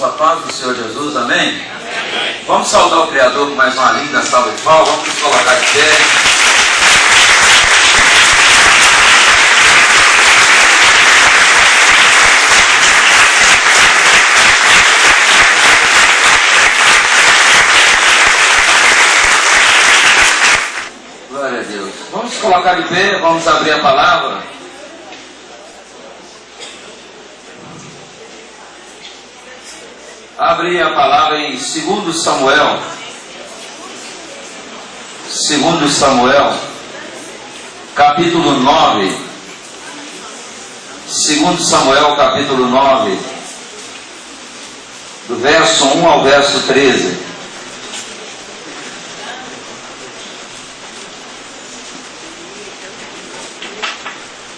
irmãos, a paz do Senhor Jesus, amém? Amém. Vamos saudar o Criador com mais uma linda salva de palmas, vamos nos colocar de pé. Glória a Deus. Vamos nos colocar de pé, vamos abrir a palavra. Abre a palavra em 2 Samuel. 2 Samuel, capítulo 9. 2 Samuel, capítulo 9, do verso 1 ao verso 13.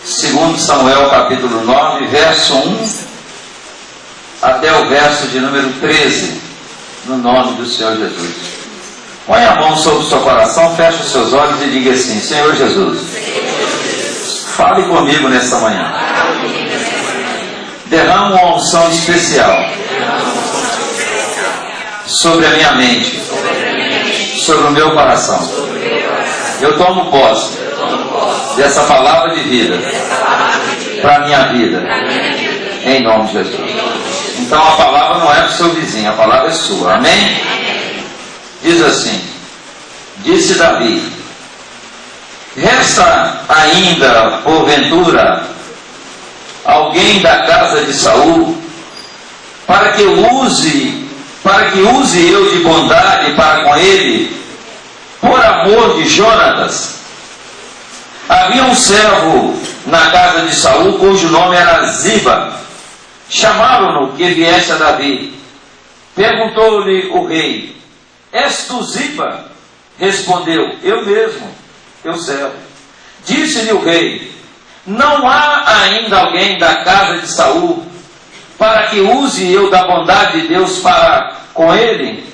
Segundo Samuel, capítulo 9, verso 1 até o verso de número 13, no nome do Senhor Jesus. Põe a mão sobre o seu coração, feche os seus olhos e diga assim: Senhor Jesus, fale comigo nessa manhã. Derrama uma unção especial sobre a minha mente, sobre o meu coração. Eu tomo posse dessa palavra de vida para a minha vida, em nome de Jesus. Então a palavra não é do seu vizinho, a palavra é sua, amém? Diz assim: disse Davi: resta ainda, porventura, alguém da casa de Saul, para que use eu de bondade para com ele, por amor de Jonatas? Havia um servo na casa de Saul, cujo nome era Ziba. Chamaram-no que viesse a Davi. Perguntou-lhe o rei: és tu Ziba? Respondeu: eu mesmo, teu servo. Disse-lhe o rei: não há ainda alguém da casa de Saul, para que use eu da bondade de Deus para com ele?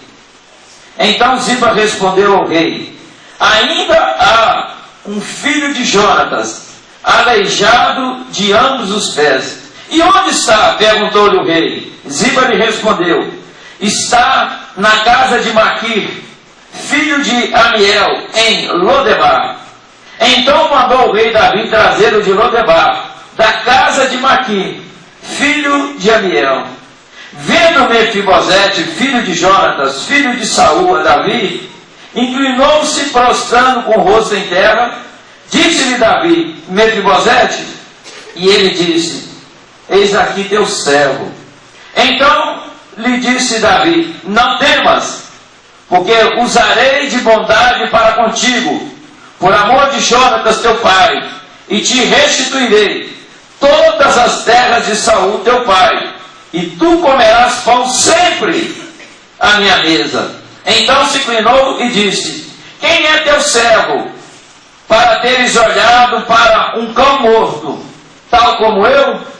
Então Ziba respondeu ao rei: ainda há um filho de Jonatas, aleijado de ambos os pés. E onde está? Perguntou-lhe o rei. Ziba lhe respondeu: está na casa de Maquir, filho de Amiel, em Lodebar. Então mandou o rei Davi trazê-lo de Lodebar, da casa de Maquir, filho de Amiel. Vendo Mefibosete, filho de Jonatas, filho de Saul, a Davi, inclinou-se prostrando com o rosto em terra. Disse-lhe Davi: Mefibosete? E ele disse: eis aqui teu servo. Então lhe disse Davi: não temas, porque usarei de bondade para contigo, por amor de Jonatas teu pai, e te restituirei todas as terras de Saul teu pai, e tu comerás pão sempre à minha mesa. Então se inclinou e disse: quem é teu servo, para teres olhado para um cão morto, tal como eu?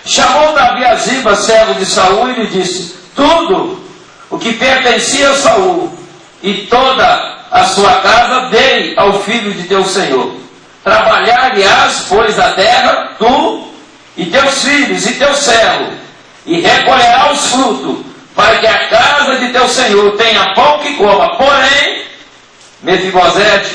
Chamou Davi a Ziba, servo de Saul, e lhe disse: tudo o que pertencia a Saul e toda a sua casa dei ao filho de teu senhor. Trabalhar-lhe-ás, pois, a terra, tu e teus filhos e teu servo, e recolherá os frutos, para que a casa de teu senhor tenha pão que coma. Porém, Mefibosete,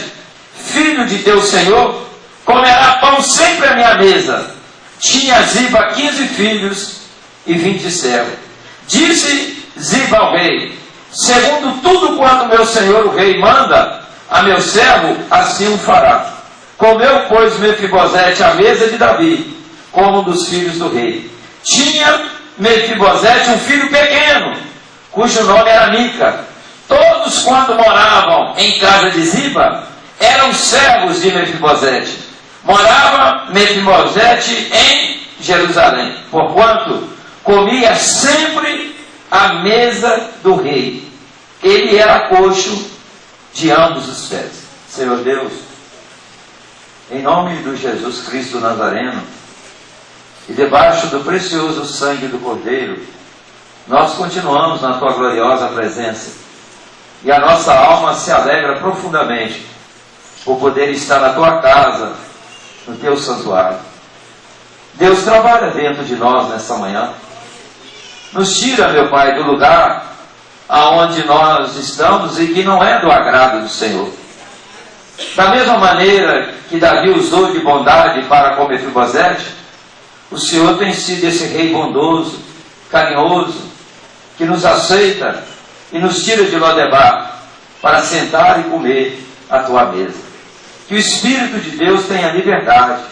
filho de teu senhor, comerá pão sempre à minha mesa. Tinha Ziba 15 filhos e 20 servos. Disse Ziba ao rei: segundo tudo quanto meu senhor o rei manda a meu servo, assim o fará. Comeu, pois, Mefibosete à mesa de Davi, como um dos filhos do rei. Tinha Mefibosete um filho pequeno, cujo nome era Mica. Todos, quando moravam em casa de Ziba, eram servos de Mefibosete. Morava Mefibosete em Jerusalém, porquanto comia sempre à mesa do rei. Ele era coxo de ambos os pés. Senhor Deus, em nome do Jesus Cristo Nazareno, e debaixo do precioso sangue do Cordeiro, nós continuamos na tua gloriosa presença, e a nossa alma se alegra profundamente por poder estar na tua casa, no teu santuário. Deus, trabalha dentro de nós nessa manhã. Nos tira, meu Pai, do lugar aonde nós estamos e que não é do agrado do Senhor. Da mesma maneira que Davi usou de bondade para com Mefibosete, o Senhor tem sido esse rei bondoso, carinhoso, que nos aceita e nos tira de Lodebar para sentar e comer à tua mesa. Que o Espírito de Deus tenha liberdade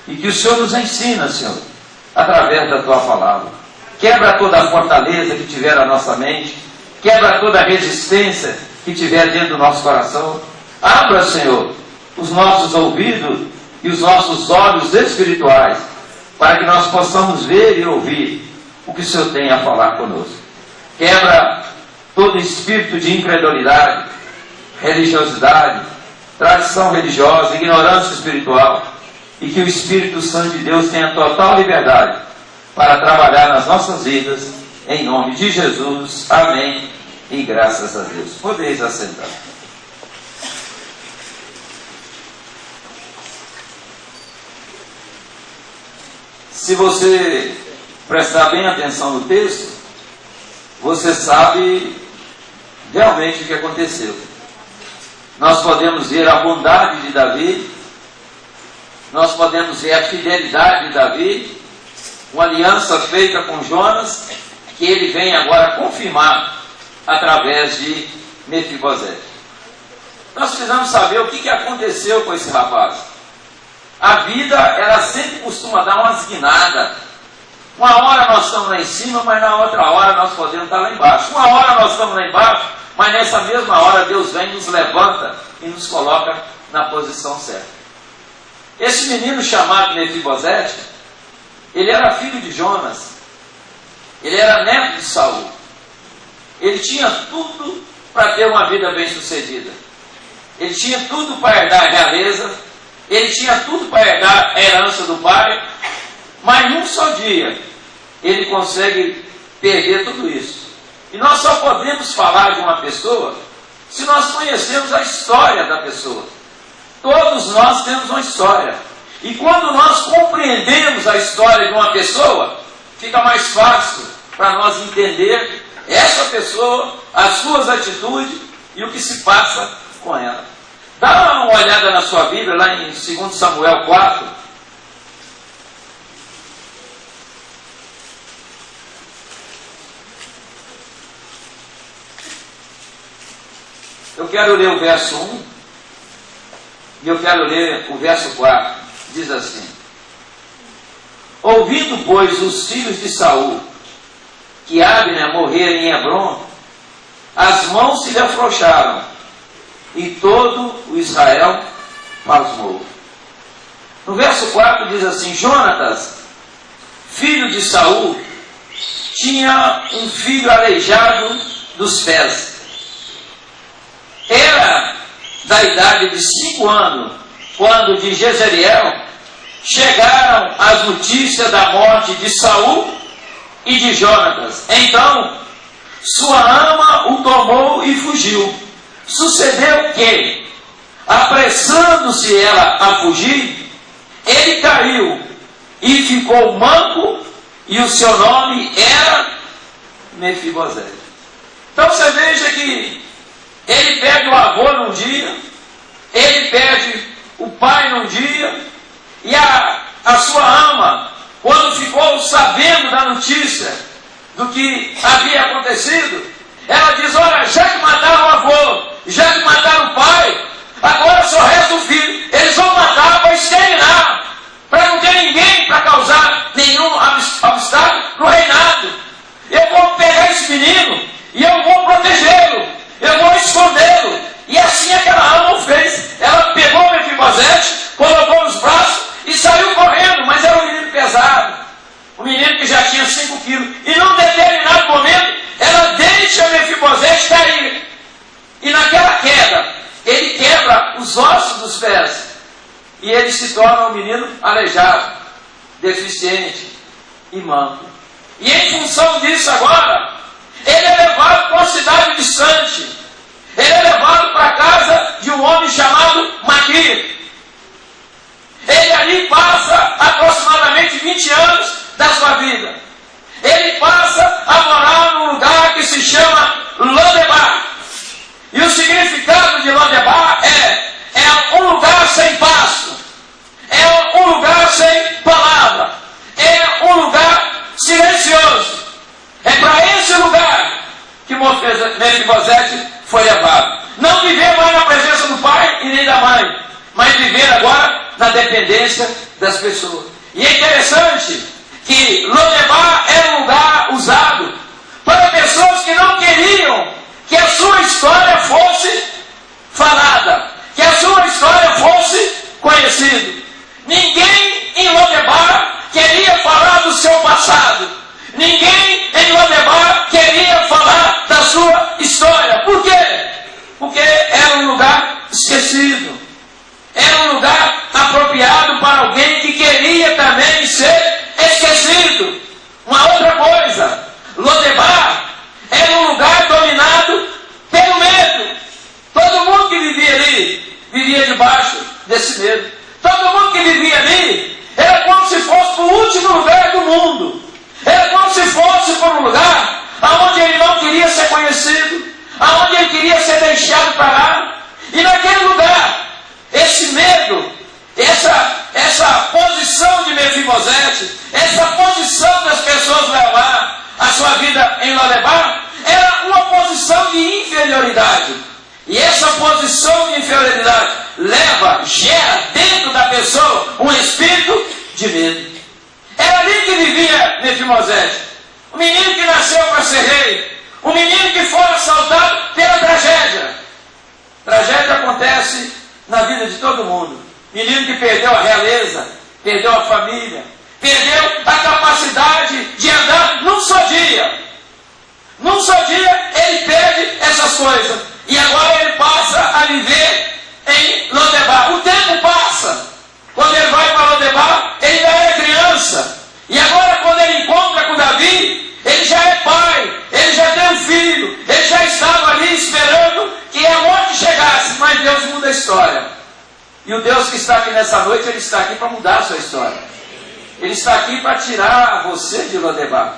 e que o Senhor nos ensina, Senhor, através da tua palavra. Quebra toda a fortaleza que tiver na nossa mente, quebra toda a resistência que tiver dentro do nosso coração. Abra, Senhor, os nossos ouvidos e os nossos olhos espirituais, para que nós possamos ver e ouvir o que o Senhor tem a falar conosco. Quebra todo espírito de incredulidade, religiosidade, tradição religiosa, ignorância espiritual, e que o Espírito Santo de Deus tenha total liberdade para trabalhar nas nossas vidas, em nome de Jesus. Amém. E graças a Deus. Podeis assentar. Se você prestar bem atenção no texto, você sabe realmente o que aconteceu. Nós podemos ver a bondade de Davi, nós podemos ver a fidelidade de Davi, uma aliança feita com Jonas, que ele vem agora confirmar através de Mefibosete. Nós precisamos saber o que aconteceu com esse rapaz. A vida, ela sempre costuma dar umas guinadas. Uma hora nós estamos lá em cima, mas na outra hora nós podemos estar lá embaixo. Uma hora nós estamos lá embaixo, mas nessa mesma hora Deus vem, nos levanta e nos coloca na posição certa. Esse menino chamado Mefibosete, ele era filho de Jonas, ele era neto de Saul, ele tinha tudo para ter uma vida bem sucedida, ele tinha tudo para herdar a realeza, ele tinha tudo para herdar a herança do pai, mas num só dia ele consegue perder tudo isso. E nós só podemos falar de uma pessoa se nós conhecemos a história da pessoa. Todos nós temos uma história. E quando nós compreendemos a história de uma pessoa, fica mais fácil para nós entender essa pessoa, as suas atitudes e o que se passa com ela. Dá uma olhada na sua Bíblia, lá em 2 Samuel 4. Eu quero ler o verso 1 e eu quero ler o verso 4. Diz assim: ouvindo, pois, os filhos de Saul que Abner morrera em Hebrom, as mãos se lhe afrouxaram e todo o Israel pasmou. No verso 4 diz assim: Jonatas, filho de Saul, tinha um filho aleijado dos pés. Era da idade de 5 anos, quando de Jezreel chegaram as notícias da morte de Saul e de Jonatas. Então, sua ama o tomou e fugiu. Sucedeu que, apressando-se ela a fugir, ele caiu e ficou manco, e o seu nome era Mefibosete. Então você veja que ele perde o avô num dia, ele perde o pai num dia, e a sua ama, quando ficou sabendo da notícia do que havia acontecido, ela diz: olha, já que mataram o avô, já que mataram o pai, agora só resta o filho. Eles vão matar para exterminar, para não ter ninguém para causar nenhum obstáculo no reinado. Eu vou pegar esse menino e eu vou protegê-lo, eu vou escondê-lo. E assim aquela ama o fez. Ela pegou o Mefibosete, colocou nos braços e saiu correndo, mas era um menino pesado, um menino que já tinha 5 quilos. E num determinado momento, ela deixa Mefibosete cair. E naquela queda, ele quebra os ossos dos pés. E ele se torna um menino aleijado, deficiente e manco. E em função disso agora, ele é levado para uma cidade distante. Ele é levado para a casa de um homem chamado Maquir. Ele ali passa aproximadamente 20 anos da sua vida. Ele passa a dependência das pessoas. E é interessante que Lodebar era um lugar usado para pessoas que não queriam que a sua história fosse falada, que a sua história fosse conhecida. Ninguém em Lodebar queria falar do seu passado. Ninguém em Lodebar queria falar da sua história. Por quê? Porque era um lugar esquecido. Era um lugar apropriado para alguém que queria também ser esquecido. Uma outra coisa, Lodebar era um lugar dominado pelo medo. Todo mundo que vivia ali, vivia debaixo desse medo. Todo mundo que vivia ali, era como se fosse para o último lugar do mundo. Era como se fosse para um lugar onde ele não queria ser conhecido, onde ele queria ser deixado para lá. E naquele lugar, esse medo, essa posição de Mefibosete, essa posição das pessoas levar a sua vida em Lodebar, era uma posição de inferioridade. E essa posição de inferioridade gera dentro da pessoa um espírito de medo. Era ali que vivia Mefibosete, o menino que nasceu para ser rei, o menino que foi assaltado pela tragédia. Tragédia acontece na vida de todo mundo. Menino que perdeu a realeza, perdeu a família, perdeu a capacidade de andar num só dia. Num só dia ele perde essas coisas. E agora ele passa a viver em Lodebar. O tempo passa. Quando ele vai para Lodebar, ele ainda era criança. E agora quando ele encontra com Davi, ele já é pai, ele já tem um filho, ele já estava ali esperando que a morte chegasse. Mas Deus muda a história. E o Deus que está aqui nessa noite, ele está aqui para mudar a sua história. Ele está aqui para tirar você de Lodebar.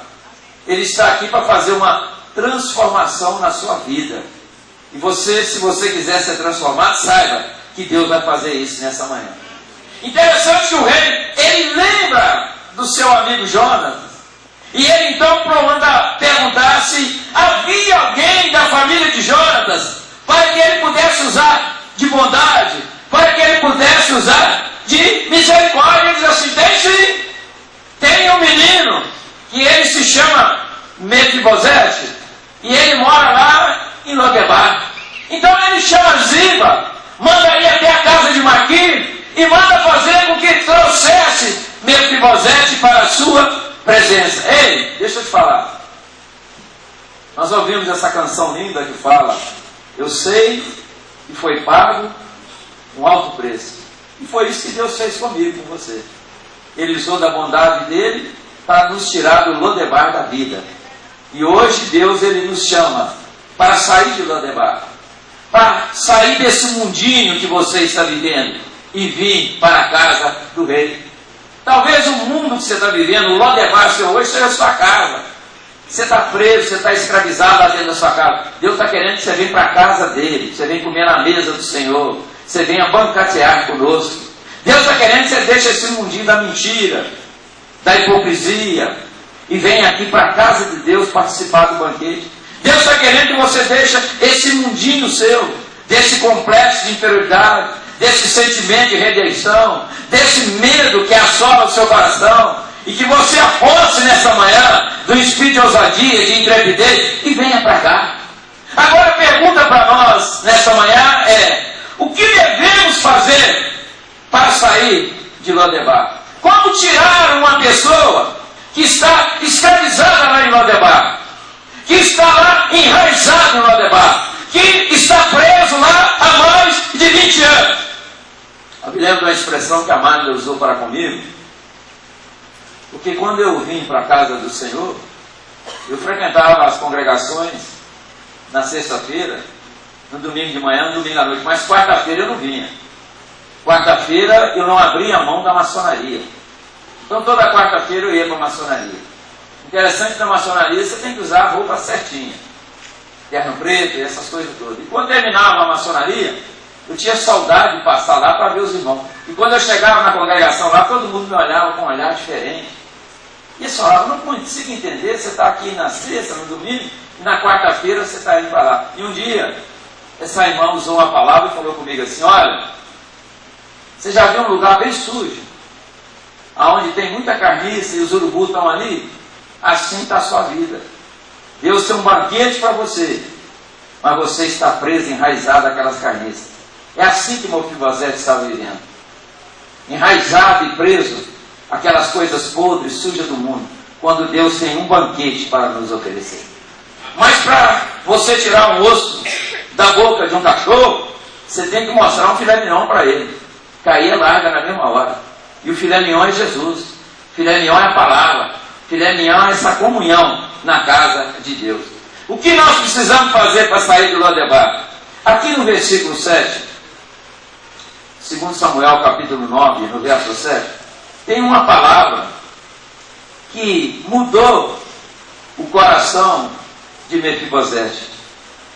Ele está aqui para fazer uma transformação na sua vida. E você, se você quiser ser transformado, saiba que Deus vai fazer isso nessa manhã. Interessante que o rei, ele lembra do seu amigo Jonas. E ele então manda perguntar se havia alguém da família de Jonatas para que ele pudesse usar de bondade, para que ele pudesse usar de misericórdia. Ele diz assim: tem sim, tem um menino que ele se chama Mefibosete e ele mora lá em Lodebar. Então ele chama Ziba, manda ir até a casa de Maquir e manda fazer com que ele trouxesse Mefibosete para a sua presença. Ei, deixa eu te falar. Nós ouvimos essa canção linda que fala: eu sei que foi pago um alto preço. E foi isso que Deus fez comigo, com você. Ele usou da bondade dele para nos tirar do Lodebar da vida. E hoje Deus, ele nos chama para sair de Lodebar, para sair desse mundinho que você está vivendo e vir para a casa do rei. Talvez o mundo que você está vivendo, o Lodebar seu hoje, seja a sua casa. Você está preso, você está escravizado lá dentro da sua casa. Deus está querendo que você venha para a casa dele, que você venha comer na mesa do Senhor, que você venha banquetear conosco. Deus está querendo que você deixe esse mundinho da mentira, da hipocrisia, e venha aqui para a casa de Deus participar do banquete. Deus está querendo que você deixe esse mundinho seu, desse complexo de inferioridade, desse sentimento de rejeição, desse medo que assola o seu coração, e que você aposte nessa manhã do espírito de ousadia, de intrepidez, e venha para cá. Agora a pergunta para nós nessa manhã é: o que devemos fazer para sair de Lodebar? Como tirar uma pessoa que está escravizada lá em Lodebar, que está lá enraizado em Lodebar, que está preso lá há mais de 20 anos? Eu me lembro de uma expressão que a Magda usou para comigo, porque quando eu vim para a casa do Senhor, eu frequentava as congregações na sexta-feira, no domingo de manhã, no domingo à noite, mas quarta-feira eu não vinha. Quarta-feira eu não abria a mão da maçonaria. Então toda quarta-feira eu ia para a maçonaria. Interessante, na maçonaria você tem que usar a roupa certinha, terno preto e essas coisas todas. E quando terminava a maçonaria, eu tinha saudade de passar lá para ver os irmãos. E quando eu chegava na congregação lá, todo mundo me olhava com um olhar diferente. E eles falavam: não consigo entender, você está aqui na sexta, no domingo, e na quarta-feira você está indo para lá. E um dia, essa irmã usou uma palavra e falou comigo assim: olha, Você já viu um lugar bem sujo, onde tem muita carniça e os urubus estão ali? Assim está a sua vida. Deus tem um banquete para você, mas você está preso, enraizado naquelas carniças. É assim que Mefibosete estava vivendo, enraizado e preso aquelas coisas podres, sujas do mundo, quando Deus tem um banquete para nos oferecer. Mas para você tirar um osso da boca de um cachorro, você tem que mostrar um filé mignon para ele. Cair larga na mesma hora. E o filé mignon é Jesus. O filé mignon é a palavra. O filé mignon é essa comunhão na casa de Deus. O que nós precisamos fazer para sair de Lodebar? Aqui no versículo 7, 2 Samuel capítulo 9, no verso 7, tem uma palavra que mudou o coração de Mefibosete.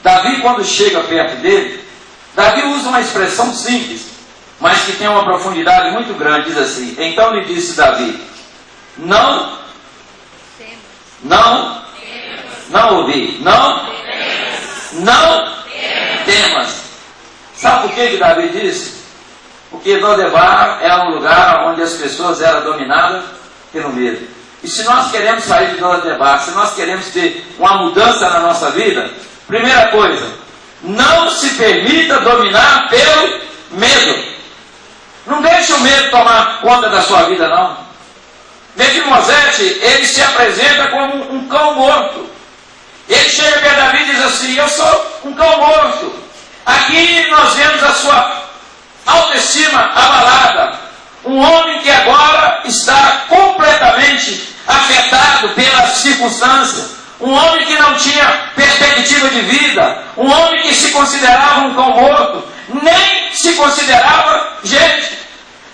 Davi, quando chega perto dele, Davi usa uma expressão simples, mas que tem uma profundidade muito grande. Diz assim: então lhe disse Davi, não ouvi, não temas. Sabe por que Davi disse? Porque Lodebar era um lugar onde as pessoas eram dominadas pelo medo. E se nós queremos sair de Lodebar, se nós queremos ter uma mudança na nossa vida, primeira coisa, não se permita dominar pelo medo. Não deixe o medo tomar conta da sua vida, não. Mefibosete, ele se apresenta como um cão morto. Ele chega perto de Davi e diz assim: eu sou um cão morto. Aqui nós vemos a sua autoestima abalada. Um homem que agora está completamente afetado pelas circunstâncias. Um homem que não tinha perspectiva de vida. Um homem que se considerava um cão morto. Nem se considerava gente.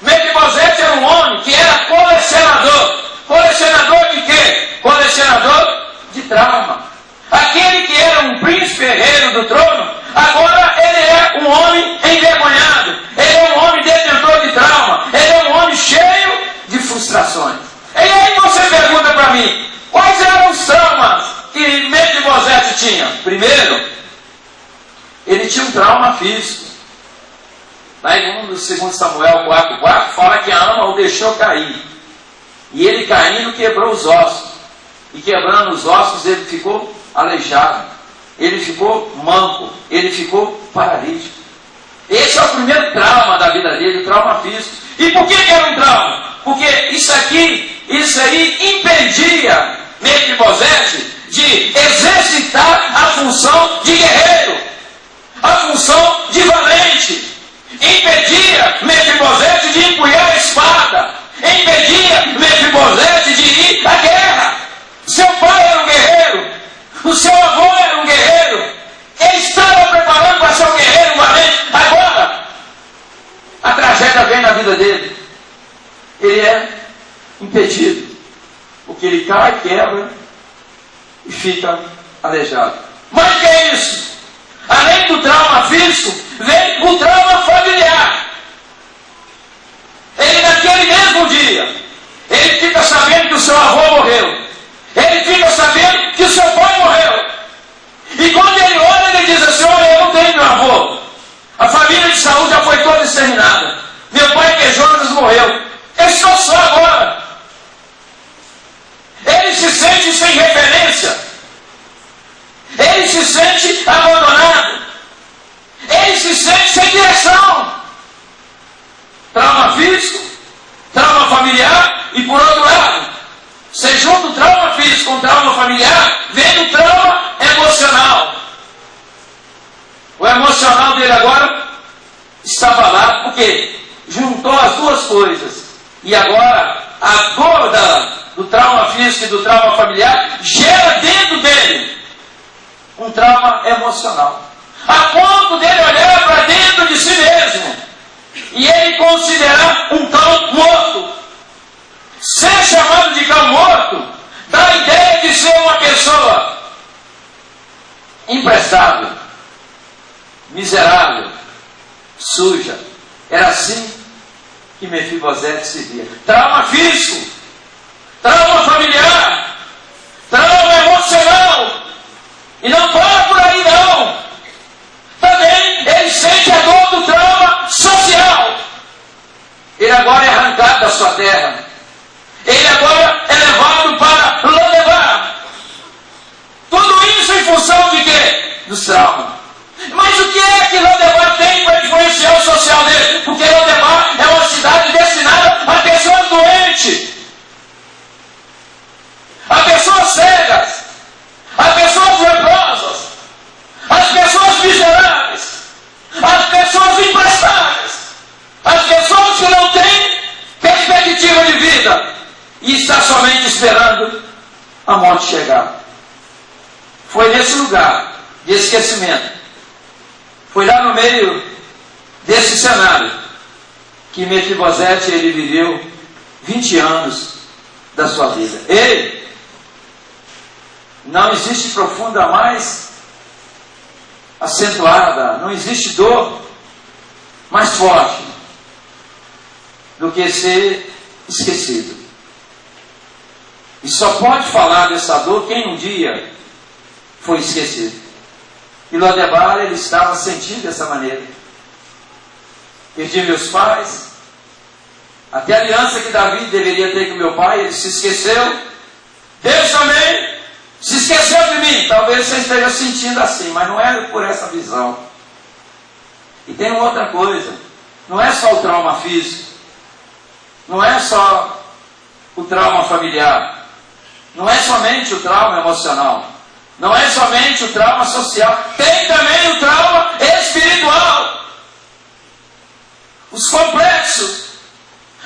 Mefibosete era um homem que era colecionador. Colecionador de quê? Colecionador de trauma. Aquele que era um príncipe herdeiro do trono, agora ele é um homem envergonhado. Ele é um homem detentor de trauma. Ele é um homem cheio de frustrações. E aí você pergunta para mim, quais eram os traumas que Mefibosete tinha? Primeiro, ele tinha um trauma físico. Lá em 2 Samuel 4,4 fala que a ama o deixou cair. E ele caindo quebrou os ossos. E quebrando os ossos ele ficou aleijado. Ele ficou manco. Ele ficou paralítico. Esse é o primeiro trauma da vida dele, o trauma físico. E por que era um trauma? Porque isso aí impedia Mefibosete de exercitar a função de guerreiro, a função de valente. Impedia Mefibosete de empunhar a espada. Impedia Mefibosete de ir à guerra. Seu pai era um guerreiro. O seu avô era um guerreiro. Ele estava preparando para ser um guerreiro, um valente. Agora, a tragédia vem na vida dele. Ele é impedido. Porque ele cai, quebra e fica aleijado. Mas o que é isso? Além do trauma físico, vem o trauma familiar. Ele naquele mesmo dia, ele fica sabendo que o seu avô morreu. Ele fica sabendo que o seu pai morreu. E quando ele olha, ele diz assim: olha, eu não tenho meu avô. A família de Saul já foi toda exterminada. Meu pai, que é Jonas, morreu. Eu estou só agora. Ele se sente sem referência. Ele se sente abandonado. Ele se sente sem direção. Trauma físico, trauma familiar e, por outro lado, você junta o trauma físico com o trauma familiar, vem o trauma emocional. O emocional dele agora está abalado porque juntou as duas coisas. E agora a dor do trauma físico e do trauma familiar gera dentro dele um trauma emocional. A ponto dele olhar para dentro de si mesmo e ele considerar um cão morto. Ser chamado de cão morto dá a ideia de ser uma pessoa imprestável, miserável, suja. Era assim que Mefibosete se via. Trauma físico, trauma familiar, trauma emocional. E não para por aí não. Também ele sente a dor do trauma social. da sua terra. Ele agora é levado para Lodebar. Tudo isso em função de quê? Dos traumas. Mas o que é que Lodebar tem para influenciar o social dele? Porque Lodebar é uma cidade destinada a pessoas doentes, a pessoas cegas, a pessoas leprosas, as pessoas miseráveis, as pessoas imprestáveis, as pessoas que não têm perspectiva de vida e está somente esperando a morte chegar. Foi nesse lugar de esquecimento, foi lá no meio desse cenário que Mefibosete ele viveu 20 anos da sua vida. Ele, não existe profunda mais acentuada, não existe dor mais forte do que ser esquecido. E só pode falar dessa dor quem um dia foi esquecido. E Lodebar, ele estava sentindo dessa maneira. Perdi meus pais, até a aliança que Davi deveria ter com meu pai, ele se esqueceu. Deus também se esqueceu de mim. Talvez você esteja sentindo assim, mas não é por essa visão. E tem uma outra coisa, não é só o trauma físico, não é só o trauma familiar, não é somente o trauma emocional, não é somente o trauma social, tem também o trauma espiritual. Os complexos,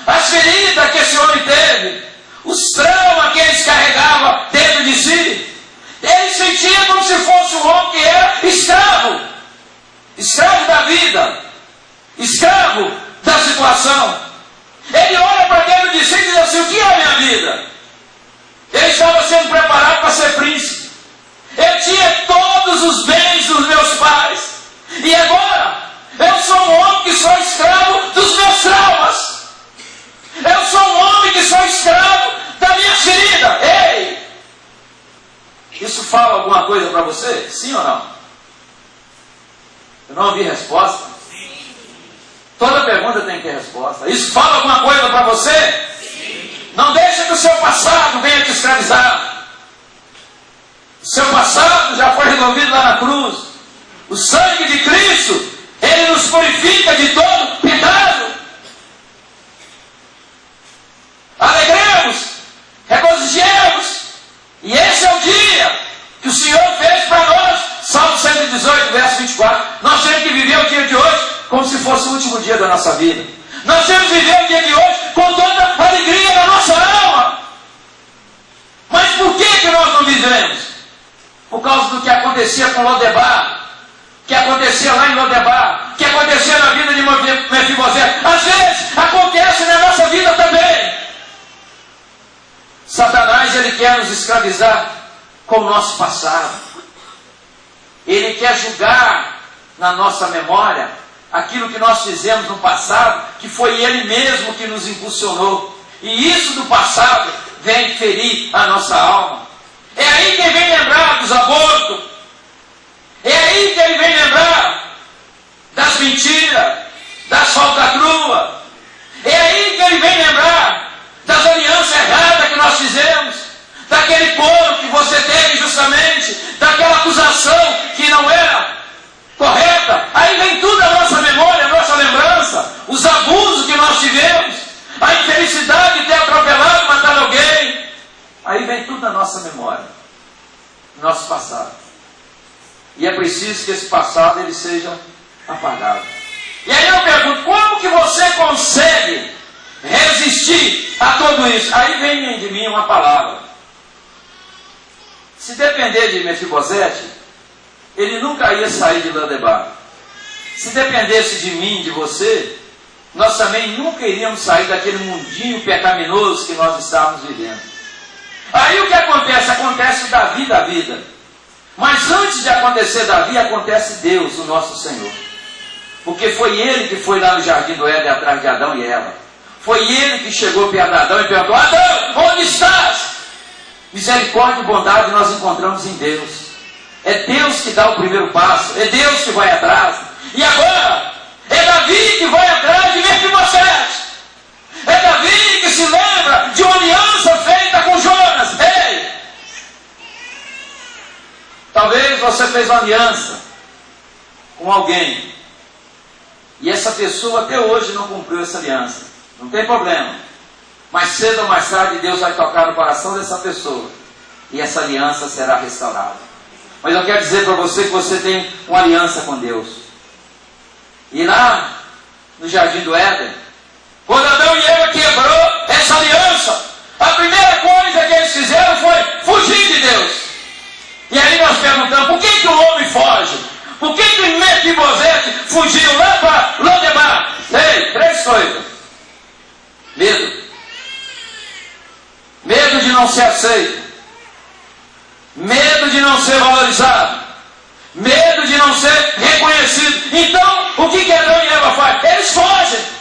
as feridas que esse homem teve, os traumas que ele carregava dentro de si. Ele sentia como se fosse um homem que era escravo, escravo da vida, escravo da situação. Ele olha para dentro de si e diz assim: o que é a minha vida? Ele estava sendo preparado para ser príncipe. Eu tinha todos os bens dos meus pais. E agora, eu sou um homem que sou escravo dos meus traumas. Eu sou um homem que sou escravo da minha ferida. Ei! Isso fala alguma coisa para você? Sim ou não? Eu não ouvi resposta. Toda pergunta tem que ter resposta. Isso fala alguma coisa para você? Não deixe que o seu passado venha te escravizar. O seu passado já foi resolvido lá na cruz. O sangue de Cristo, ele nos purifica de todo pecado. Alegremos, regozijemos. E esse é o dia que o Senhor fez para nós. Salmo 118, verso 24. Nós temos que viver o dia de hoje como se fosse o último dia da nossa vida. Nós temos que viver o dia de hoje com toda a alegria da nossa alma. Mas por que nós não vivemos? Por causa do que acontecia com Lodebar, que acontecia lá em Lodebar, que acontecia na vida de Mefibosete. Às vezes acontece na nossa vida também. Satanás, ele quer nos escravizar com o nosso passado. Ele quer julgar na nossa memória aquilo que nós fizemos no passado, que foi ele mesmo que nos impulsionou. E isso do passado vem ferir a nossa alma. É aí que ele vem lembrar dos abortos. É aí que ele vem lembrar das mentiras, das falcatruas. É aí que ele vem lembrar das alianças erradas que nós fizemos, daquele coro que você teve injustamente, daquela acusação que não era correta. Aí vem tudo a nossa memória, a nossa lembrança, os abusos que nós tivemos, a infelicidade de ter atropelado, matado alguém. Aí vem tudo na nossa memória, nosso passado. E é preciso que esse passado ele seja apagado. E aí eu pergunto, como que você consegue resistir a tudo isso? Aí vem de mim uma palavra. Se depender de Mefibosete, ele nunca ia sair de Lodebar. Se dependesse de mim, de você, nós também nunca iríamos sair daquele mundinho pecaminoso que nós estávamos vivendo. Aí o que acontece? Acontece Davi da vida. Mas antes de acontecer Davi, acontece Deus, o nosso Senhor. Porque foi ele que foi lá no jardim do Éden atrás de Adão e Eva. Foi ele que chegou perto de Adão e perguntou: Adão, onde estás? Misericórdia e bondade nós encontramos em Deus. É Deus que dá o primeiro passo. É Deus que vai atrás. E agora, é Davi que vai atrás de Mefibosete. É Davi aliança com alguém, e essa pessoa até hoje não cumpriu essa aliança, não tem problema. Mas cedo ou mais tarde Deus vai tocar no coração dessa pessoa, e essa aliança será restaurada. Mas eu quero dizer para você que você tem uma aliança com Deus. E lá no Jardim do Éden, quando Adão e Eva quebrou essa aliança, a primeira coisa que eles fizeram foi fugir de Deus. E aí nós perguntamos, por que o homem foge? Por que Mefibosete fugiu lá para Lodebar? Ei, 3 coisas. Medo. Medo de não ser aceito. Medo de não ser valorizado. Medo de não ser reconhecido. Então, o que Adão e Eva fazem? Eles fogem.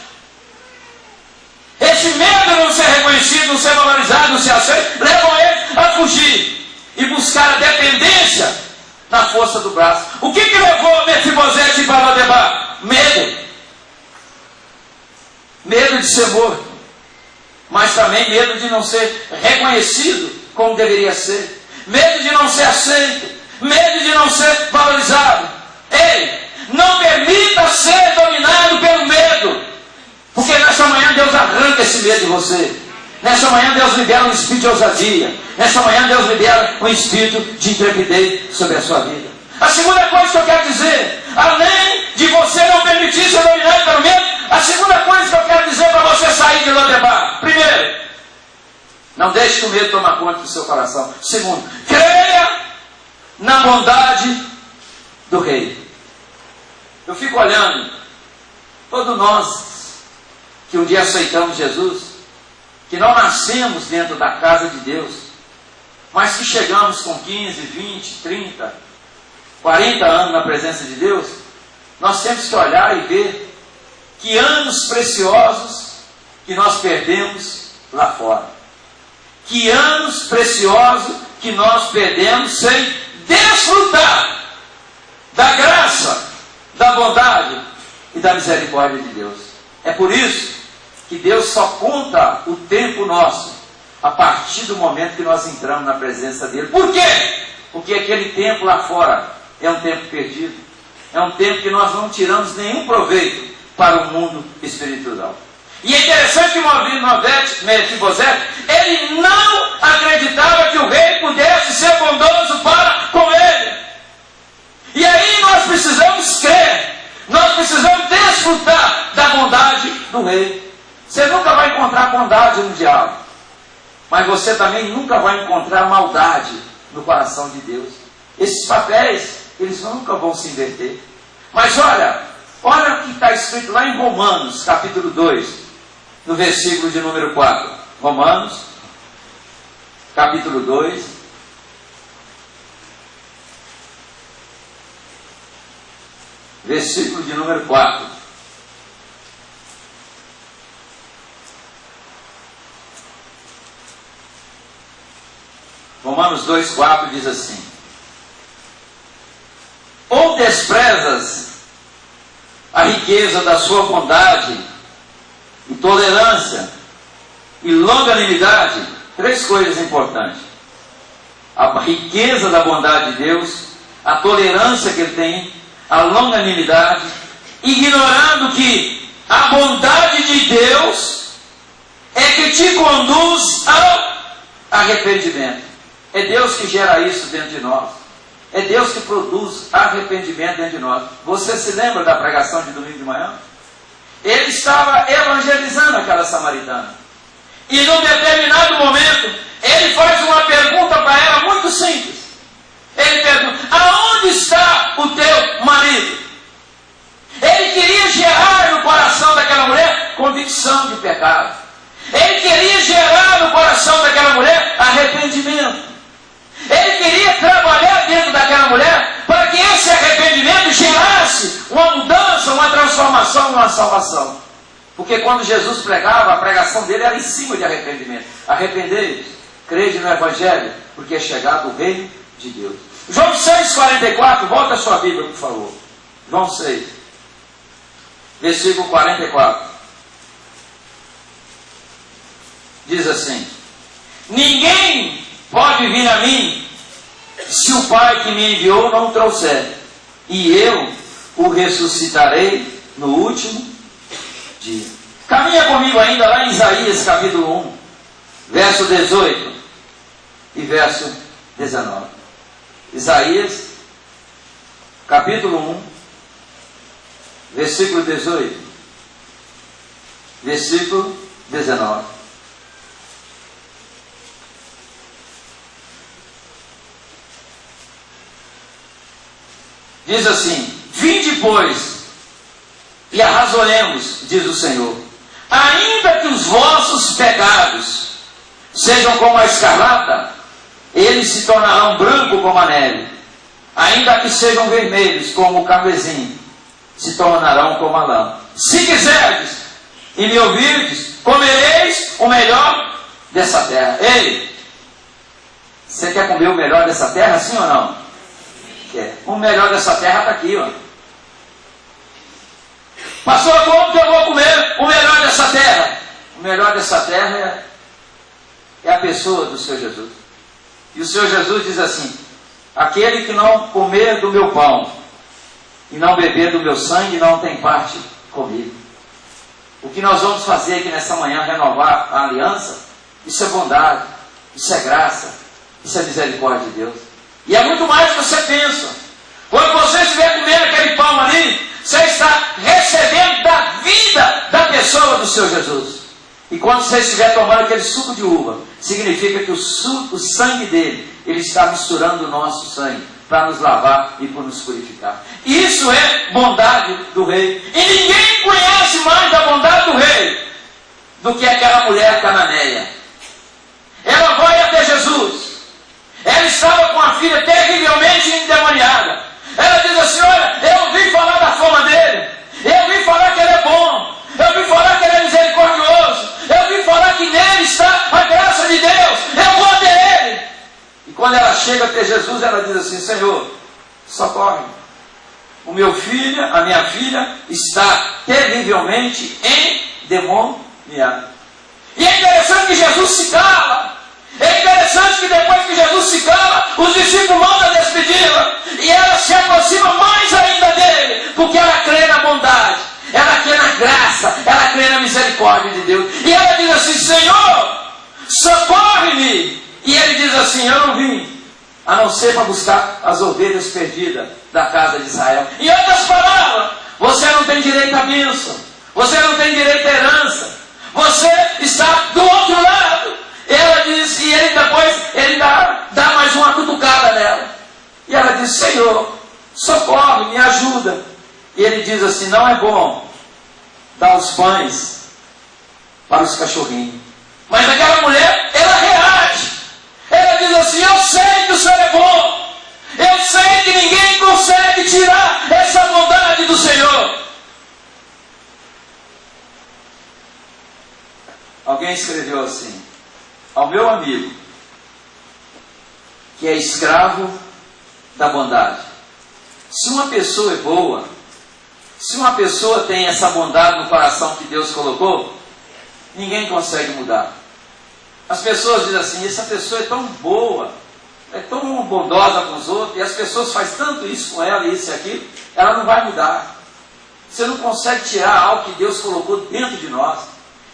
Esse medo de não ser reconhecido, não ser valorizado, não ser aceito, levam eles a fugir e buscar a dependência na força do braço. O que levou Mefibosete para Lodebar? Medo. Medo de ser morto. Mas também medo de não ser reconhecido como deveria ser. Medo de não ser aceito. Medo de não ser valorizado. Ei, não permita ser dominado pelo medo. Porque nessa manhã Deus arranca esse medo de você. Nessa manhã Deus libera um espírito de ousadia. Nessa manhã Deus libera um espírito de intrepidez sobre a sua vida. A segunda coisa que eu quero dizer, além de você não permitir ser dominado pelo medo, a segunda coisa que eu quero dizer para você sair de Lodebar. Primeiro, não deixe que o medo tome conta do seu coração. Segundo, creia na bondade do rei. Eu fico olhando, todos nós que um dia aceitamos Jesus, que não nascemos dentro da casa de Deus, mas que chegamos com 15, 20, 30, 40 anos na presença de Deus, nós temos que olhar e ver que anos preciosos que nós perdemos lá fora. Que anos preciosos que nós perdemos sem desfrutar da graça, da bondade e da misericórdia de Deus. É por isso que Deus só conta o tempo nosso a partir do momento que nós entramos na presença dele. Por quê? Porque aquele tempo lá fora é um tempo perdido. É um tempo que nós não tiramos nenhum proveito para o mundo espiritual. E é interessante que Mefibosete, ele não acreditava que o rei pudesse ser bondoso para com ele. E aí nós precisamos crer, nós precisamos desfrutar da bondade do rei. Você nunca vai encontrar bondade no diabo, mas você também nunca vai encontrar maldade no coração de Deus. Esses papéis, eles nunca vão se inverter. Mas olha o que está escrito lá em Romanos, capítulo 2, no versículo de número 4. Romanos, capítulo 2, versículo de número 4. Romanos 2,4 diz assim: ou desprezas a riqueza da sua bondade e tolerância e longanimidade? 3 coisas importantes: a riqueza da bondade de Deus, a tolerância que ele tem, a longanimidade, ignorando que a bondade de Deus é que te conduz ao arrependimento. É Deus que gera isso dentro de nós. É Deus que produz arrependimento dentro de nós. Você se lembra da pregação de domingo de manhã? Ele estava evangelizando aquela samaritana. E num determinado momento, ele faz uma pergunta para ela muito simples. Ele pergunta: aonde está o teu marido? Ele queria gerar no coração daquela mulher convicção de pecado. Ele queria gerar no coração daquela mulher arrependimento. Ele queria trabalhar dentro daquela mulher para que esse arrependimento gerasse uma mudança, uma transformação, uma salvação. Porque quando Jesus pregava, a pregação dele era em cima de arrependimento. Arrependei-vos, crede no Evangelho, porque é chegado o reino de Deus. João 6,44, volta a sua Bíblia, por favor. João 6, versículo 44. Diz assim: ninguém pode vir a mim se o Pai que me enviou não o trouxer, e eu o ressuscitarei no último dia. Caminha comigo ainda lá em Isaías capítulo 1, verso 18 e verso 19. Isaías capítulo 1, versículo 18, versículo 19. Diz assim: vinde, pois, e arrazoemos, diz o Senhor, ainda que os vossos pecados sejam como a escarlata, eles se tornarão brancos como a neve, ainda que sejam vermelhos como o carmesim, se tornarão como a lã. Se quiserdes e me ouvirdes, comereis o melhor dessa terra. Ei, você quer comer o melhor dessa terra, sim ou não? Quer. O melhor dessa terra está aqui, ó. Pastor, como que eu vou comer o melhor dessa terra? O melhor dessa terra é a pessoa do Senhor Jesus. E o Senhor Jesus diz assim: aquele que não comer do meu pão e não beber do meu sangue não tem parte comigo. O que nós vamos fazer aqui nessa manhã, renovar a aliança, isso é bondade, isso é graça, isso é misericórdia de Deus. E é muito mais do que você pensa. Quando você estiver comendo aquele pão ali, você está recebendo da vida da pessoa do Senhor Jesus. E quando você estiver tomando aquele suco de uva, significa que o sangue dele, ele está misturando o nosso sangue para nos lavar e por nos purificar. Isso é bondade do rei. E ninguém conhece mais da bondade do rei do que aquela mulher cananeia. Ela vai até Jesus. Ela estava com a filha terrivelmente endemoniada. Ela diz assim: olha, eu ouvi falar da fama dele, eu ouvi falar que ele é bom, eu ouvi falar que ele é misericordioso, eu ouvi falar que nele está a graça de Deus, eu vou até ele. E quando ela chega até Jesus, ela diz assim: Senhor, socorre, o meu filho, a minha filha está terrivelmente endemoniada. E é interessante que Jesus se cala. É interessante que depois que Jesus se cala, os discípulos mandam despedi-la. E ela se aproxima mais ainda dele, porque ela crê na bondade, ela crê na graça, ela crê na misericórdia de Deus. E ela diz assim: Senhor, socorre-me. E ele diz assim: eu não vim a não ser para buscar as ovelhas perdidas da casa de Israel. Em outras palavras, você não tem direito à bênção, você não tem direito à herança, você está do outro lado. Ela diz, e ele depois, ele dá mais uma cutucada nela. E ela diz: Senhor, socorre, me ajuda. E ele diz assim: não é bom dar os pães para os cachorrinhos. Mas aquela mulher, ela reage. Ela diz assim: eu sei que o Senhor é bom, eu sei que ninguém consegue tirar essa bondade do Senhor. Alguém escreveu assim: ao meu amigo, que é escravo da bondade. Se uma pessoa é boa, se uma pessoa tem essa bondade no coração que Deus colocou, ninguém consegue mudar. As pessoas dizem assim: essa pessoa é tão boa, é tão bondosa com os outros, e as pessoas fazem tanto isso com ela, isso e aquilo, ela não vai mudar. Você não consegue tirar algo que Deus colocou dentro de nós.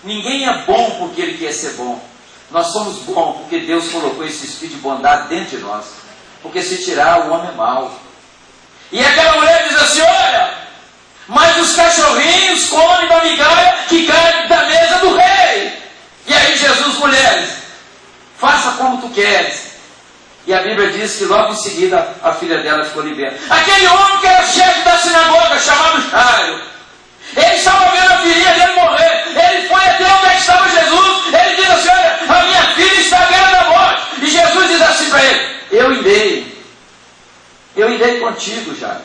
Ninguém é bom porque ele quer ser bom. Nós somos bons porque Deus colocou esse espírito de bondade dentro de nós. Porque se tirar, o homem é mau. E aquela mulher diz assim: olha, mas os cachorrinhos comem da migalha que cai da mesa do rei. E aí Jesus: mulheres, faça como tu queres. E a Bíblia diz que logo em seguida a filha dela ficou liberta. Aquele homem que era chefe da sinagoga, chamado Jairo, ele estava vendo a filhinha dele morrer. Ele foi até onde estava Jesus. Ele diz assim: olha, a minha filha está à beira da morte. E Jesus diz assim para ele: eu irei contigo, Jairo.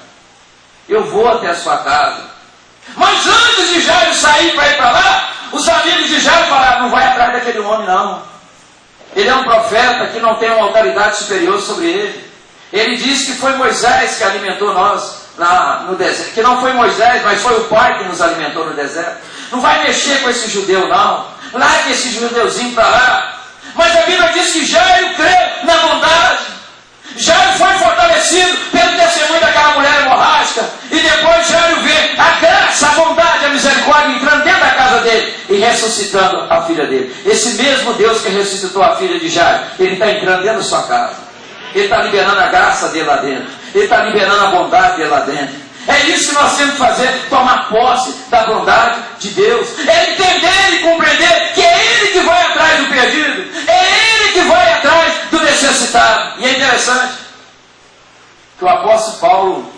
Eu vou até a sua casa. Mas antes de Jairo sair para ir para lá, os amigos de Jairo falaram: não vai atrás daquele homem não. Ele é um profeta que não tem uma autoridade superior sobre ele. Ele disse que foi Moisés que alimentou nós lá no deserto. Que não foi Moisés, mas foi o Pai que nos alimentou no deserto. Não vai mexer com esse judeu não. Largue esse judeuzinho para lá. Mas a Bíblia diz que Jairo crê na bondade. Jairo foi fortalecido pelo testemunho daquela mulher hemorrágica. E depois Jairo vê a graça, a bondade, a misericórdia entrando dentro da casa dele e ressuscitando a filha dele. Esse mesmo Deus que ressuscitou a filha de Jairo, Ele está entrando dentro da sua casa. Ele está liberando a graça dele lá dentro. Ele está liberando a bondade dele lá dentro. É isso que nós temos que fazer, tomar posse da bondade de Deus. É entender e compreender que é Ele que vai atrás do perdido. É Ele que vai atrás do necessitado. E é interessante que o apóstolo Paulo,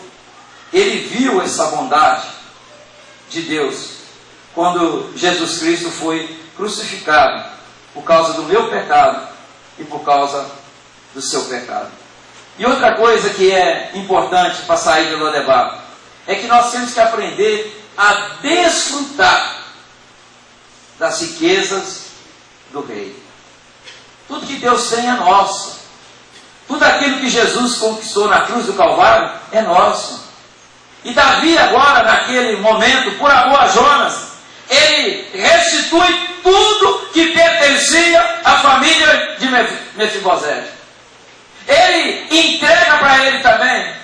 ele viu essa bondade de Deus quando Jesus Cristo foi crucificado por causa do meu pecado e por causa do seu pecado. E outra coisa que é importante para sair de Lodebar é que nós temos que aprender a desfrutar das riquezas do Rei. Tudo que Deus tem é nosso. Tudo aquilo que Jesus conquistou na cruz do Calvário é nosso. E Davi agora, naquele momento, por amor a Jonas, ele restitui tudo que pertencia à família de Mefibosete. Ele entrega para ele também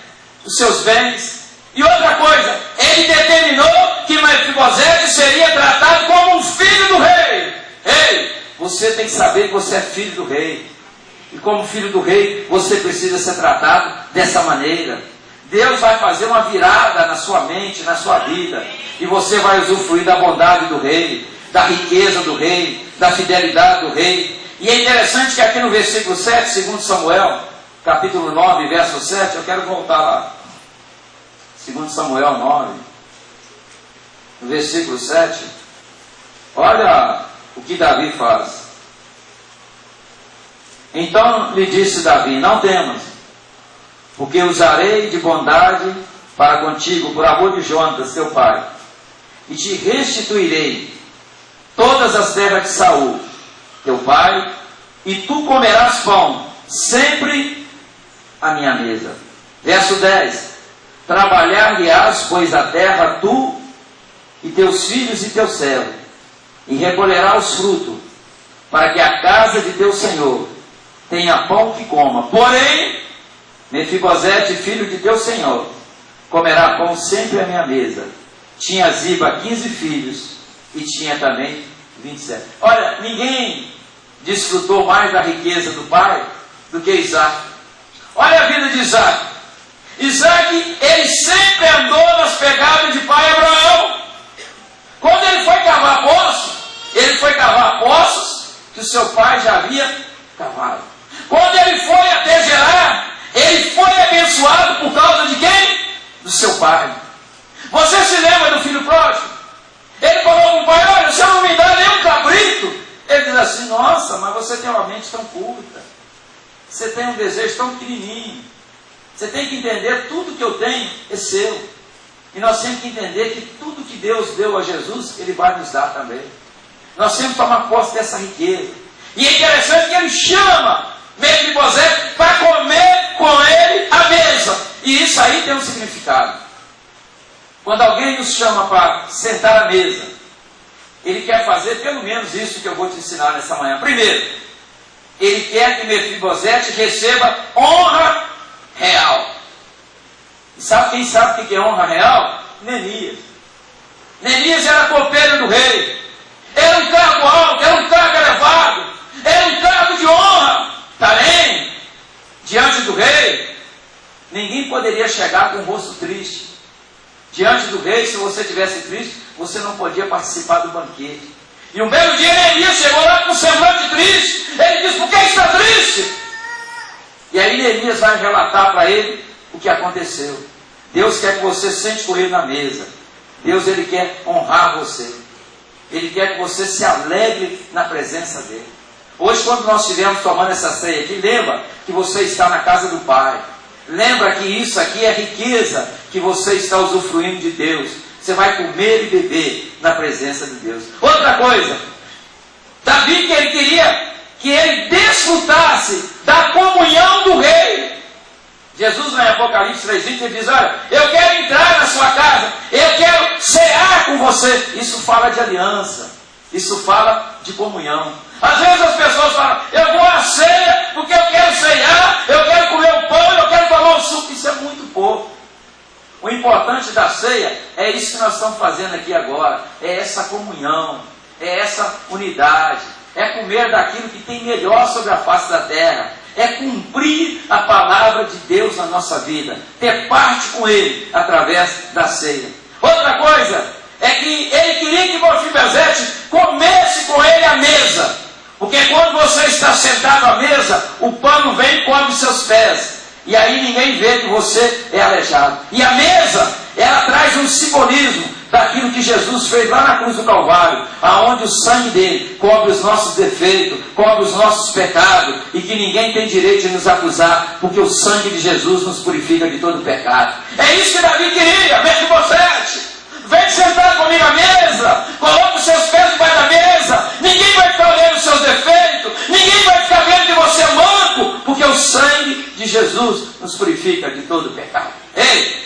os seus bens. E outra coisa, ele determinou que Mefibosete seria tratado como um filho do rei. Ei, você tem que saber que você é filho do rei. E como filho do rei, você precisa ser tratado dessa maneira. Deus vai fazer uma virada na sua mente, na sua vida. E você vai usufruir da bondade do rei, da riqueza do rei, da fidelidade do rei. E é interessante que aqui no versículo 7, 2 Samuel, capítulo 9, verso 7, eu quero voltar lá. 2 Samuel 9, no versículo 7, olha o que Davi faz. Então lhe disse Davi: não temas, porque usarei de bondade para contigo, por amor de Jonatas, teu pai, e te restituirei todas as terras de Saul, teu pai, e tu comerás pão sempre à minha mesa. Verso 10: trabalhar-lhe-ás, pois, a terra, tu e teus filhos e teu servo, e recolherás os frutos, para que a casa de teu senhor tenha pão que coma. Porém, Mefibosete, filho de teu senhor, comerá pão sempre à minha mesa. Tinha Ziba 15 filhos, e tinha também 27. Olha, ninguém desfrutou mais da riqueza do pai do que Isaac. Olha a vida de Isaac. Isaac, ele sempre andou nas pegadas de pai Abraão. Quando ele foi cavar poços, ele foi cavar poços que o seu pai já havia cavado. Quando ele foi até Gerar, ele foi abençoado por causa de quem? Do seu pai. Você se lembra do filho pródigo? Ele falou com o pai: olha, o senhor não me dá nem um cabrito. Ele diz assim: nossa, mas você tem uma mente tão curta, você tem um desejo tão pequenininho. Você tem que entender, tudo que eu tenho é seu. E nós temos que entender que tudo que Deus deu a Jesus, Ele vai nos dar também. Nós temos que tomar posse dessa riqueza. E é interessante que Ele chama Mefibosete para comer com Ele à mesa. E isso aí tem um significado. Quando alguém nos chama para sentar à mesa, Ele quer fazer pelo menos isso que eu vou te ensinar nessa manhã. Primeiro, Ele quer que Mefibosete receba honra real. E sabe quem sabe o que é honra real? Neemias. Neemias era copeiro do rei. Era um cargo alto, era um cargo elevado, era um cargo de honra. Porém, diante do rei, ninguém poderia chegar com o rosto triste. Diante do rei, se você estivesse triste, você não podia participar do banquete. E um belo dia Neemias chegou lá com um semblante triste. Ele disse: por que está triste? E aí Neemias vai relatar para ele o que aconteceu. Deus quer que você sente com ele na mesa. Deus, Ele quer honrar você. Ele quer que você se alegre na presença dEle. Hoje, quando nós estivermos tomando essa ceia aqui, lembra que você está na casa do Pai. Lembra que isso aqui é riqueza que você está usufruindo de Deus. Você vai comer e beber na presença de Deus. Outra coisa, Davi, que ele queria que ele desfrutasse da comunhão do rei. Jesus, em Apocalipse 3:20, ele diz: olha, eu quero entrar na sua casa, eu quero cear com você. Isso fala de aliança, isso fala de comunhão. Às vezes as pessoas falam, eu vou à ceia porque eu quero ceiar, eu quero comer o pão, eu quero tomar o suco. Isso é muito pouco. O importante da ceia é isso que nós estamos fazendo aqui agora. É essa comunhão, é essa unidade, é comer daquilo que tem melhor sobre a face da terra, é cumprir a palavra de Deus na nossa vida, ter parte com Ele através da ceia. Outra coisa é que ele queria que Mefibosete comesse com ele à mesa, porque quando você está sentado à mesa, o pano vem e come seus pés, e aí ninguém vê que você é aleijado. E a mesa, ela traz um simbolismo daquilo que Jesus fez lá na cruz do Calvário, aonde o sangue dele cobre os nossos defeitos, cobre os nossos pecados, e que ninguém tem direito de nos acusar, porque o sangue de Jesus nos purifica de todo pecado. É isso que Davi queria. Mefibosete, vem sentar comigo à mesa, coloca os seus pés debaixo da mesa, ninguém vai ficar olhando os seus defeitos, ninguém vai ficar vendo que você é manco, porque o sangue de Jesus nos purifica de todo pecado. Ei!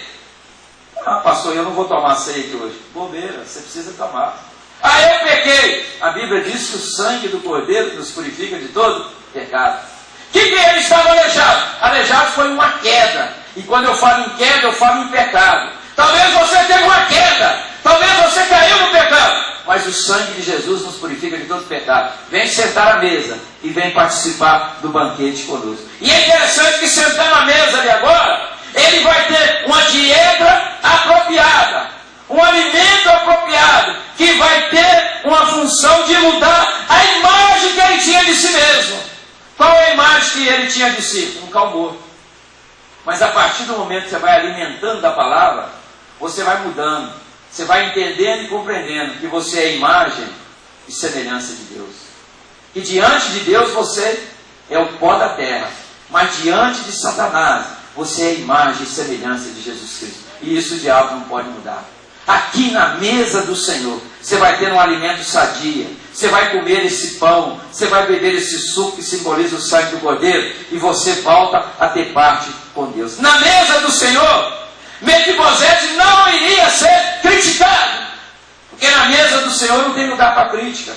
Pastor, eu não vou tomar ceia aqui hoje. Bobeira, você precisa tomar. Eu pequei. A Bíblia diz que o sangue do Cordeiro nos purifica de todo pecado. Que ele estava aleijado? Aleijado foi uma queda. E quando eu falo em queda, eu falo em pecado. Talvez você teve uma queda, talvez você caiu no pecado, mas o sangue de Jesus nos purifica de todo pecado. Vem sentar à mesa e vem participar do banquete conosco. E é interessante que sentando à mesa ali agora, ele vai ter uma dieta apropriada, um alimento apropriado, que vai ter uma função de mudar a imagem que ele tinha de si mesmo. Qual é a imagem que ele tinha de si? Um cão morto. Mas a partir do momento que você vai alimentando da palavra, você vai mudando, você vai entendendo e compreendendo que você é imagem e semelhança de Deus. E diante de Deus você é o pó da terra, mas diante de Satanás você é a imagem e semelhança de Jesus Cristo. E isso o diabo não pode mudar. Aqui na mesa do Senhor, você vai ter um alimento sadia, você vai comer esse pão, você vai beber esse suco que simboliza o sangue do Cordeiro, e você volta a ter parte com Deus. Na mesa do Senhor, Mefibosete não iria ser criticado, porque na mesa do Senhor não tem lugar para crítica.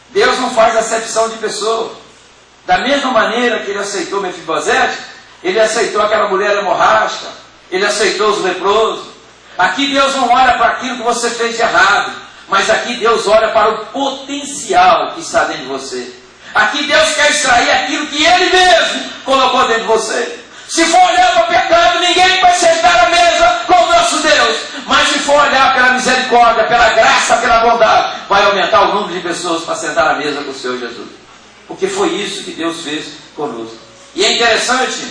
Deus não faz acepção de pessoa. Da mesma maneira que ele aceitou Mefibosete, ele aceitou aquela mulher hemorrágica, ele aceitou os leprosos. Aqui Deus não olha para aquilo que você fez de errado, mas aqui Deus olha para o potencial que está dentro de você. Aqui Deus quer extrair aquilo que Ele mesmo colocou dentro de você. Se for olhar para o pecado, ninguém vai sentar à mesa com o nosso Deus. Mas se for olhar pela misericórdia, pela graça, pela bondade, vai aumentar o número de pessoas para sentar à mesa com o Senhor Jesus. Porque foi isso que Deus fez conosco. E é interessante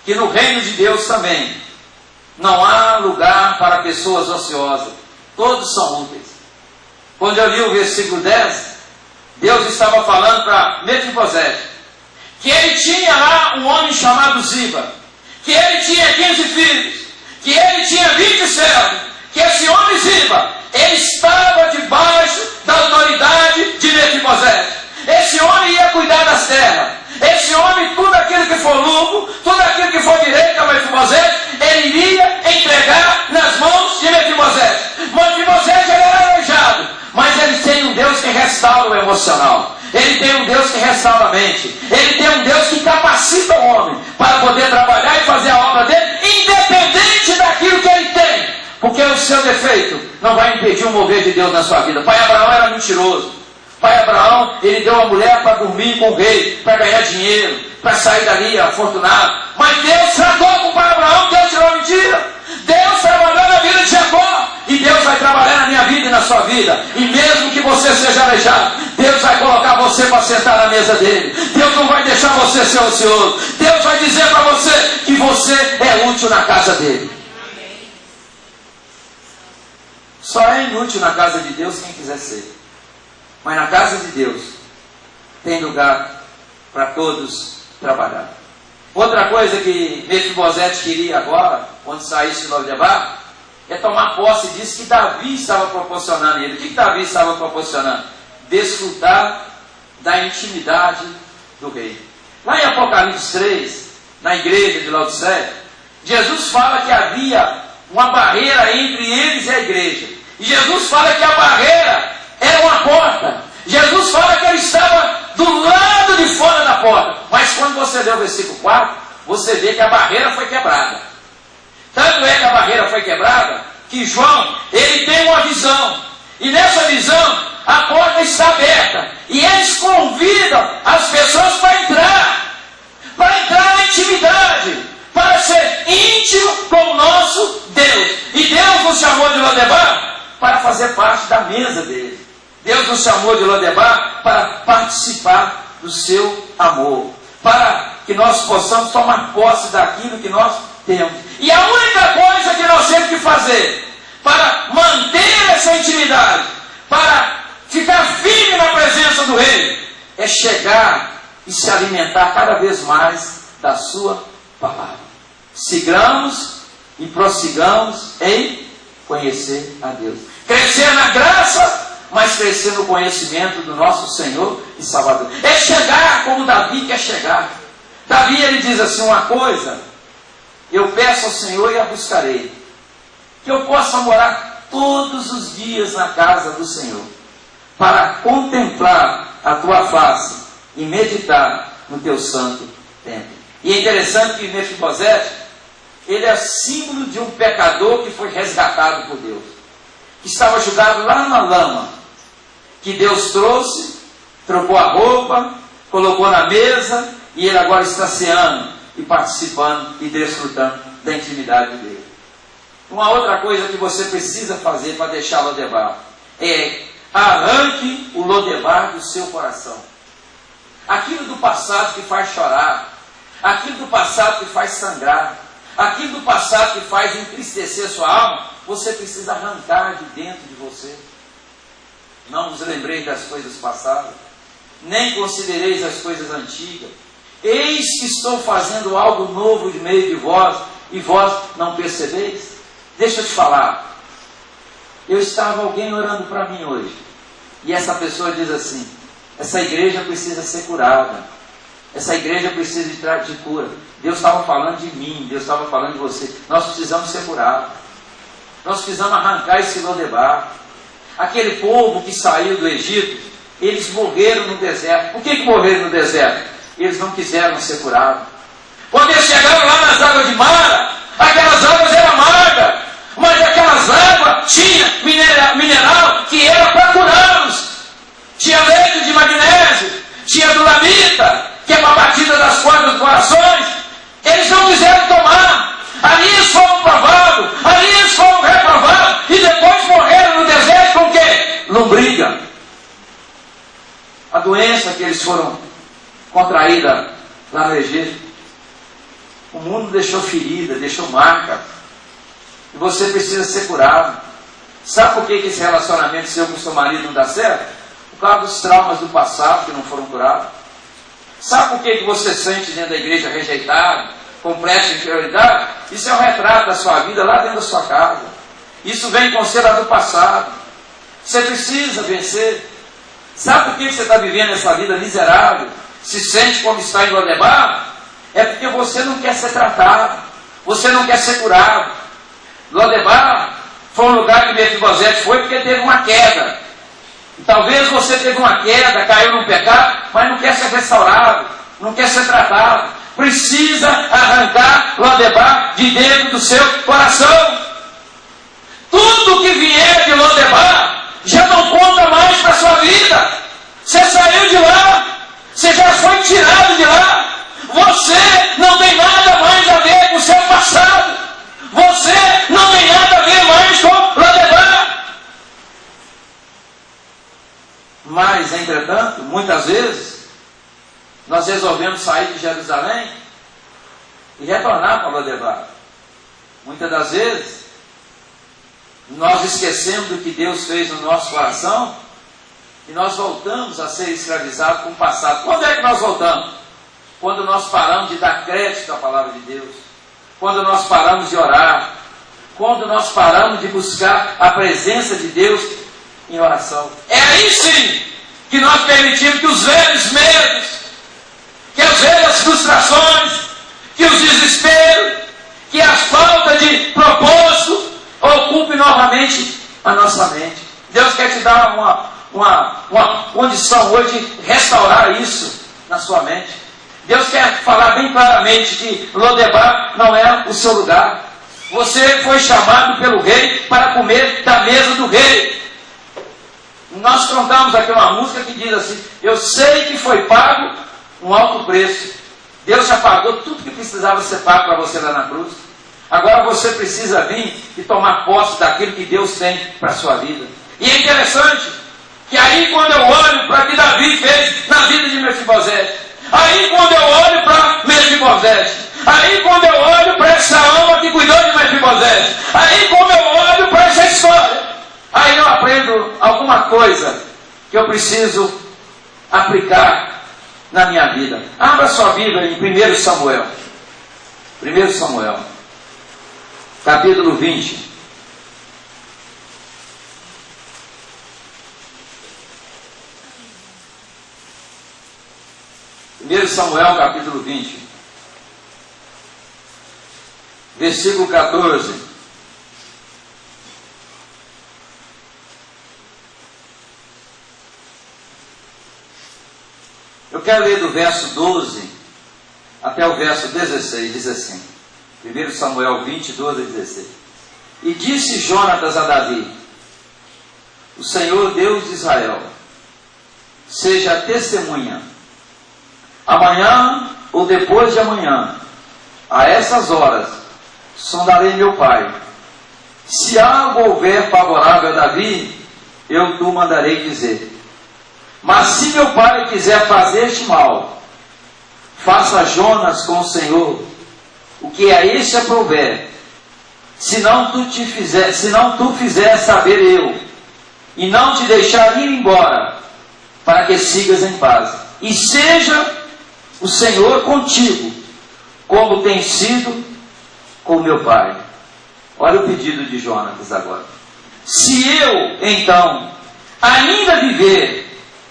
que no reino de Deus também não há lugar para pessoas ociosas. Todos são úteis. Quando eu li o versículo 10, Deus estava falando para Mefibosete que ele tinha lá um homem chamado Ziba, que ele tinha 15 filhos, que ele tinha 20 servos, que esse homem Ziba, ele estava debaixo da autoridade de Mefibosete. Esse homem ia cuidar das terras. Esse homem, tudo aquilo que for lucro, tudo aquilo que for direito a Mefibosete, ele iria entregar nas mãos de Mefibosete. Mefibosete ele era aleijado, mas ele tem um Deus que restaura o emocional. Ele tem um Deus que restaura a mente. Ele tem um Deus que capacita o homem para poder trabalhar e fazer a obra dele, independente daquilo que ele tem. Porque o seu defeito não vai impedir o mover de Deus na sua vida. Pai Abraão era mentiroso. Pai Abraão, ele deu uma mulher para dormir com o rei, para ganhar dinheiro, para sair dali afortunado. Mas Deus tratou com o pai Abraão, Deus tirou a mentira. Deus trabalhou na vida de Jacó, e Deus vai trabalhar na minha vida e na sua vida. E mesmo que você seja aleijado, Deus vai colocar você para sentar na mesa dele. Deus não vai deixar você ser ocioso. Deus vai dizer para você que você é útil na casa dele. Só é inútil na casa de Deus quem quiser ser. Mas na casa de Deus tem lugar para todos trabalhar. Outra coisa que Mefibosete queria agora, quando saísse de Lodebar, é tomar posse disso que Davi estava proporcionando a ele. O que Davi estava proporcionando? Desfrutar da intimidade do rei. Lá em Apocalipse 3, na igreja de Laodiceia, Jesus fala que havia uma barreira entre eles e a igreja. E Jesus fala que a barreira era uma porta. Jesus fala que ele estava do lado de fora da porta. Mas quando você lê o versículo 4, você vê que a barreira foi quebrada. Tanto é que a barreira foi quebrada, que João, ele tem uma visão. E nessa visão, a porta está aberta. E eles convidam as pessoas para entrar na intimidade, para ser íntimo com o nosso Deus. E Deus nos chamou de Lodebar para fazer parte da mesa dele. Deus nos chamou de Lodebar para participar do seu amor, para que nós possamos tomar posse daquilo que nós temos. E a única coisa que nós temos que fazer para manter essa intimidade, para ficar firme na presença do Rei, é chegar e se alimentar cada vez mais da sua palavra. Sigamos e prossigamos em conhecer a Deus. Crescer na graça, mas crescer no conhecimento do nosso Senhor e Salvador. É chegar como Davi quer chegar. Davi, ele diz assim, uma coisa: eu peço ao Senhor e a buscarei, que eu possa morar todos os dias na casa do Senhor, para contemplar a tua face e meditar no teu santo templo. E é interessante que Mefibosete, ele é símbolo de um pecador que foi resgatado por Deus, que estava jogado lá na lama, que Deus trouxe, trocou a roupa, colocou na mesa, e ele agora está ceando e participando e desfrutando da intimidade dele. Uma outra coisa que você precisa fazer para deixar Lodebar é: arranque o Lodebar do seu coração. Aquilo do passado que faz chorar, aquilo do passado que faz sangrar, aquilo do passado que faz entristecer sua alma, você precisa arrancar de dentro de você. Não vos lembreis das coisas passadas, nem considereis as coisas antigas. Eis que estou fazendo algo novo de meio de vós, e vós não percebeis. Deixa eu te falar. Eu estava alguém orando para mim hoje, e essa pessoa diz assim: essa igreja precisa ser curada, essa igreja precisa de cura. Deus estava falando de mim, Deus estava falando de você. Nós precisamos ser curados, nós precisamos arrancar esse Lodebar. Aquele povo que saiu do Egito, eles morreram no deserto. Por que morreram no deserto? Eles não quiseram ser curados. Quando eles chegaram lá nas águas de Mara, aquelas águas eram amargas, mas aquelas águas tinha mineral que era para curá-los. Tinha leite de magnésio, tinha dulamita, que é uma batida das cordas dos corações. Eles não quiseram tomar. Ali eles foram provados, ali eles foram reprovados, e depois morreram no deserto com o quê? Lombriga. A doença que eles foram contraída lá no Egito. O mundo deixou ferida, deixou marca. E você precisa ser curado. Sabe por que esse relacionamento seu com o seu marido não dá certo? Por causa dos traumas do passado que não foram curados. Sabe por que você sente dentro da igreja rejeitado, complexo de inferioridade? Isso é um retrato da sua vida lá dentro da sua casa. Isso vem com você lá do passado. Você precisa vencer. Sabe por que você está vivendo essa vida miserável? Se sente como está em Lodebar? É porque você não quer ser tratado, você não quer ser curado. Lodebar foi um lugar que Mefibosete foi porque teve uma queda. E talvez você teve uma queda, caiu num pecado, mas não quer ser restaurado, não quer ser tratado. Precisa arrancar Lodebar de dentro do seu coração. Tudo que vier de Lodebar já não conta mais para a sua vida. Você saiu de lá, você já foi tirado de lá. Você não tem nada mais a ver com o seu passado. Você não tem nada a ver mais com Lodebar. Mas, entretanto, muitas vezes, nós resolvemos sair de Jerusalém e retornar para Lodebar. Muitas das vezes, nós esquecemos do que Deus fez no nosso coração e nós voltamos a ser escravizados com o passado. Quando é que nós voltamos? Quando nós paramos de dar crédito à palavra de Deus, quando nós paramos de orar, quando nós paramos de buscar a presença de Deus em oração. É aí sim que nós permitimos que os velhos medos, que as velhas frustrações, que os desesperos, que a falta de propósito ocupe novamente a nossa mente. Deus quer te dar uma condição hoje de restaurar isso na sua mente. Deus quer falar bem claramente que Lodebar não é o seu lugar. Você foi chamado pelo rei para comer da mesa do rei. Nós cantamos aqui uma música que diz assim: eu sei que foi pago um alto preço. Deus já pagou tudo que precisava ser pago para você lá na cruz. Agora você precisa vir e tomar posse daquilo que Deus tem para a sua vida. E é interessante que aí quando eu olho para o que Davi fez na vida de Mefibosete, aí quando eu olho para Mefibosete, aí quando eu olho para essa alma que cuidou de Mefibosete, aí quando eu olho para essa história, aí eu aprendo alguma coisa que eu preciso aplicar na minha vida. Abra sua Bíblia em 1 Samuel. 1 Samuel, capítulo 20. Samuel, capítulo 20, versículo 14. Eu quero ler do verso 12 até o verso 16, diz assim, 1 Samuel 20, 12 a 16. E disse Jonatas a Davi: o Senhor Deus de Israel seja testemunha, amanhã ou depois de amanhã, a essas horas, sondarei meu pai. Se algo houver favorável a Davi, eu tu mandarei dizer. Mas se meu pai quiser fazer-te mal, faça Jonas com o Senhor o que a este aprouver. Se não tu fizer saber eu, e não te deixar ir embora, para que sigas em paz. E seja o Senhor contigo, como tem sido com meu pai. Olha o pedido de Jonatas agora. Se eu, então, ainda viver,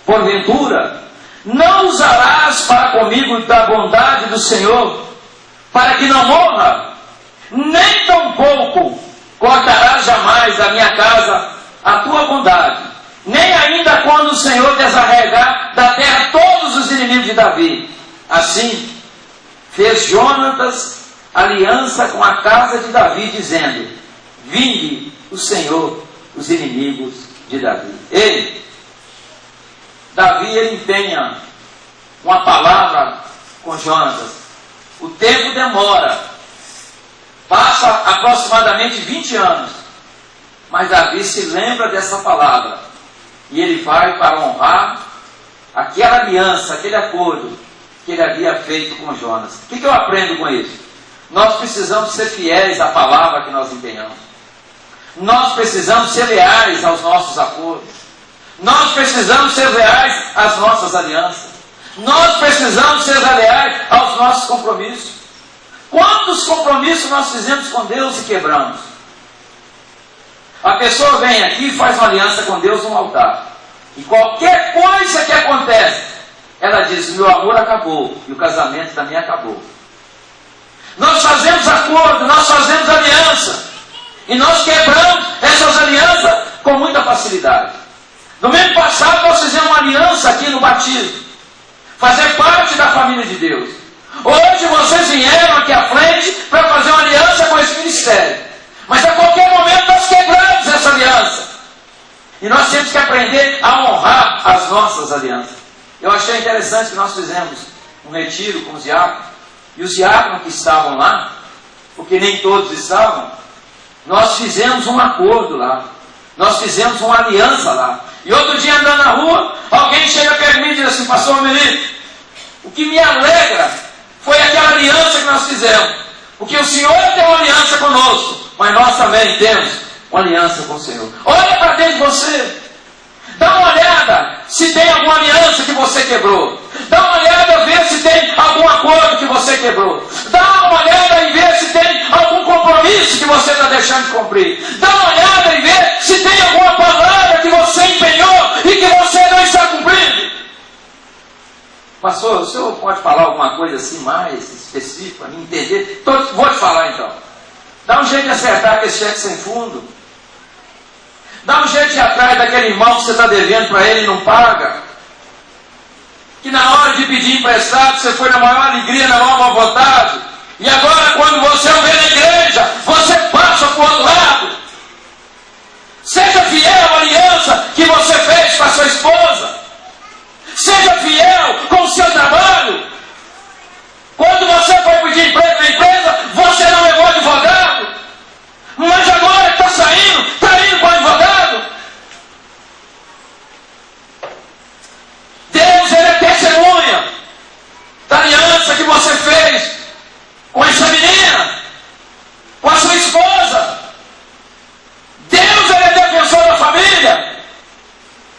porventura, não usarás para comigo da bondade do Senhor, para que não morra, nem tampouco cortarás jamais da minha casa a tua bondade, nem ainda quando o Senhor desarregar da terra todos os inimigos de Davi. Assim, fez Jonatas aliança com a casa de Davi, dizendo: vingue o Senhor os inimigos de Davi. Davi empenha uma palavra com Jonatas. O tempo demora, passa aproximadamente 20 anos, mas Davi se lembra dessa palavra, e ele vai para honrar aquela aliança, aquele acordo que ele havia feito com Jonas. O que eu aprendo com isso? Nós precisamos ser fiéis à palavra que nós empenhamos. Nós precisamos ser leais aos nossos acordos. Nós precisamos ser leais às nossas alianças. Nós precisamos ser leais aos nossos compromissos. Quantos compromissos nós fizemos com Deus e quebramos? A pessoa vem aqui e faz uma aliança com Deus no altar. E qualquer coisa que acontece, ela diz: meu amor acabou e o casamento também acabou. Nós fazemos acordo, nós fazemos aliança, e nós quebramos essas alianças com muita facilidade. Domingo passado nós fizemos uma aliança aqui no batismo, fazer parte da família de Deus. Hoje vocês vieram aqui à frente para fazer uma aliança com esse ministério, mas a qualquer momento nós quebramos essa aliança, e nós temos que aprender a honrar as nossas alianças. Eu achei interessante que nós fizemos um retiro com os diáconos, e os diáconos que estavam lá, porque nem todos estavam, nós fizemos um acordo lá, nós fizemos uma aliança lá. E outro dia, andando na rua, alguém chega perto de mim e diz assim: pastor Melito, o que me alegra foi aquela aliança que nós fizemos, porque o Senhor tem uma aliança conosco, mas nós também temos uma aliança com o Senhor. Olha para dentro de você, dá uma olhada se tem alguma aliança que você quebrou. Dá uma olhada, ver se tem algum acordo que você quebrou. Dá uma olhada e ver se tem algum compromisso que você está deixando de cumprir. Dá uma olhada e ver se tem alguma palavra que você empenhou e que você não está cumprindo. Pastor, o senhor pode falar alguma coisa assim mais específica para me entender? Vou te falar então. Dá um jeito de acertar com esse cheque sem fundo. Dá um jeito de ir atrás daquele irmão que você está devendo para ele e não paga. Que na hora de pedir emprestado, você foi na maior alegria, na maior boa vontade. E agora, quando você o vê na igreja, você passa para o outro lado. Seja fiel à aliança que você fez com a sua esposa. Seja fiel com o seu trabalho. Quando você foi pedir emprego na empresa, você não levou advogado. Mas agora está saindo, está indo com o advogado. Deus, Ele é testemunha da aliança que você fez com essa menina, com a sua esposa. Deus, Ele é defensor da família.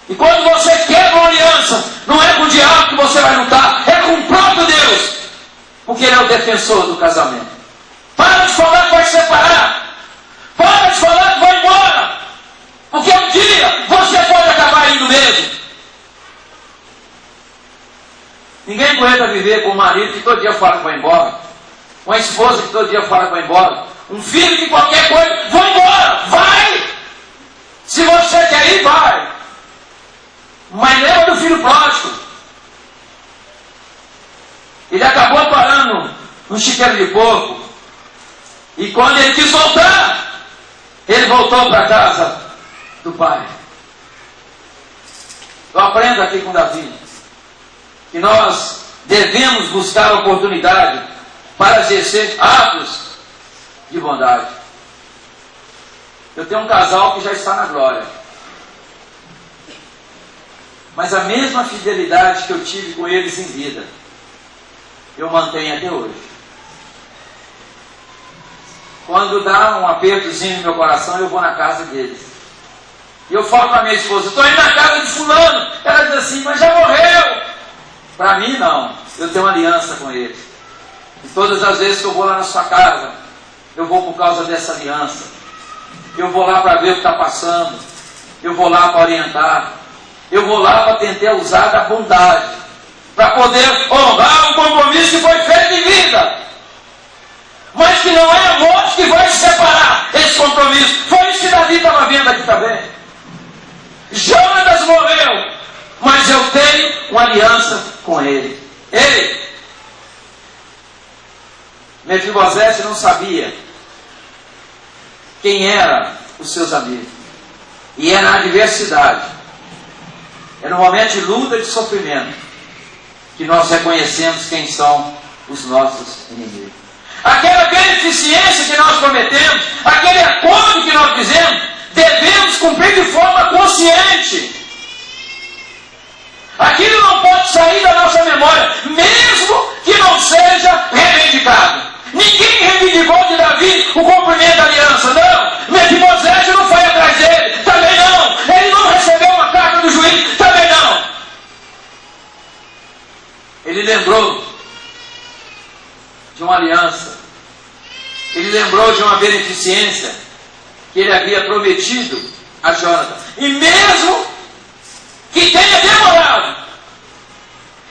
E quando você quebra uma aliança, não é com o diabo que você vai lutar, é com o próprio Deus. Porque Ele é o defensor do casamento. Para de falar que vai separar. Para de falar que vai embora. Porque um dia você pode acabar indo mesmo. Ninguém aguenta viver com um marido que todo dia fala que vai embora. Uma esposa que todo dia fala que vai embora. Um filho que qualquer coisa, vai embora, vai! Se você quer ir, vai. Mas lembra do filho pródigo. Ele acabou parando num chiqueiro de porco. E quando ele quis voltar, ele voltou para a casa do pai. Eu aprendo aqui com Davi que nós devemos buscar a oportunidade para exercer atos de bondade. Eu tenho um casal que já está na glória. Mas a mesma fidelidade que eu tive com eles em vida, eu mantenho até hoje. Quando dá um apertozinho no meu coração, eu vou na casa deles. E eu falo para minha esposa, estou indo na casa de fulano. Ela diz assim, mas já morreu. Para mim não, eu tenho uma aliança com eles. E todas as vezes que eu vou lá na sua casa, eu vou por causa dessa aliança. Eu vou lá para ver o que está passando. Eu vou lá para orientar. Eu vou lá para tentar usar da bondade. Para poder honrar um compromisso que foi feito em vida. Mas que não é a morte que vai separar esse compromisso. Foi isso que Davi estava vendo aqui também. Jonatas morreu, mas eu tenho uma aliança com ele. Ei! Mefibosete não sabia quem eram os seus amigos. E é na adversidade, é no momento de luta e de sofrimento, que nós reconhecemos quem são os nossos inimigos. Aquela beneficência que nós prometemos, aquele acordo que nós fizemos, devemos cumprir de forma consciente. Aquilo não pode sair da nossa memória, mesmo que não seja reivindicado. Ninguém reivindicou de Davi o cumprimento da aliança, não. Mefibosete não foi atrás dele, também não. Ele não recebeu uma carta do juiz, também não. Ele lembrou de uma aliança. Ele lembrou de uma beneficência que ele havia prometido a Jonatas. E mesmo que tenha demorado,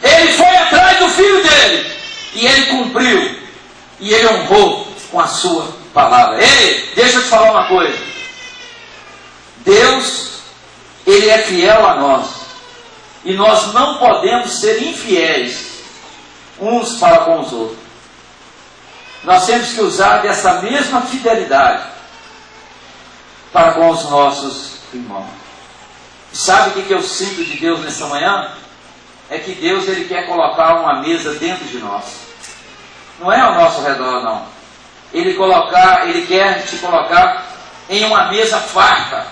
ele foi atrás do filho dele. E ele cumpriu. E ele honrou com a sua palavra. Ei, deixa eu te falar uma coisa. Deus, Ele é fiel a nós. E nós não podemos ser infiéis uns para com os outros. Nós temos que usar dessa mesma fidelidade para com os nossos irmãos. Sabe o que eu sinto de Deus nessa manhã? É que Deus, Ele quer colocar uma mesa dentro de nós. Não é ao nosso redor, não. Ele quer te colocar em uma mesa farta.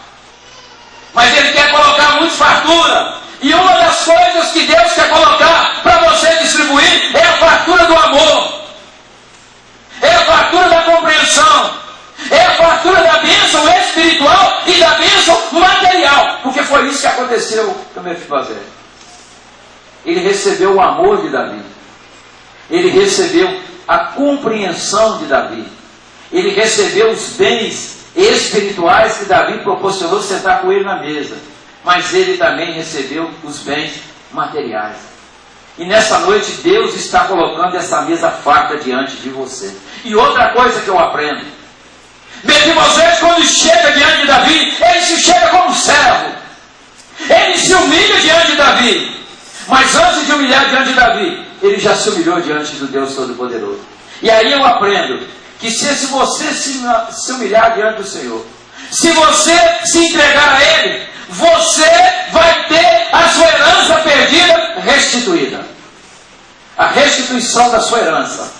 Mas Ele quer colocar muito fartura. E uma das coisas que Deus quer colocar para você distribuir é a fartura do amor. É a fartura da compreensão. É a fartura da bênção espiritual e da bênção material. Porque foi isso que aconteceu com Mefibosete. Ele recebeu o amor de Davi. Ele recebeu a compreensão de Davi. Ele recebeu os bens espirituais que Davi proporcionou sentar com ele na mesa. Mas ele também recebeu os bens materiais. E nessa noite Deus está colocando essa mesa farta diante de você. E outra coisa que eu aprendo. Mefibosete, quando chega diante de Davi, ele se chega como servo. Ele se humilha diante de Davi. Mas antes de humilhar diante de Davi, ele já se humilhou diante do Deus Todo-Poderoso. E aí eu aprendo que se você se humilhar diante do Senhor, se você se entregar a Ele, você vai ter a sua herança perdida restituída. A restituição da sua herança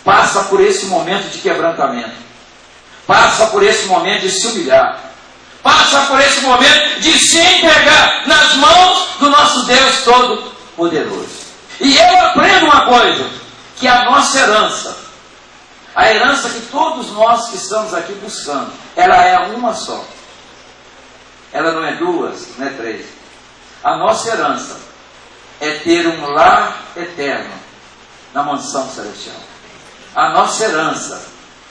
passa por esse momento de quebrantamento, passa por esse momento de se humilhar, passa por esse momento de se entregar nas mãos do nosso Deus Todo-Poderoso. E eu aprendo uma coisa, que a nossa herança, a herança que todos nós que estamos aqui buscando, ela é uma só. Ela não é duas, não é três. A nossa herança é ter um lar eterno na mansão celestial. A nossa herança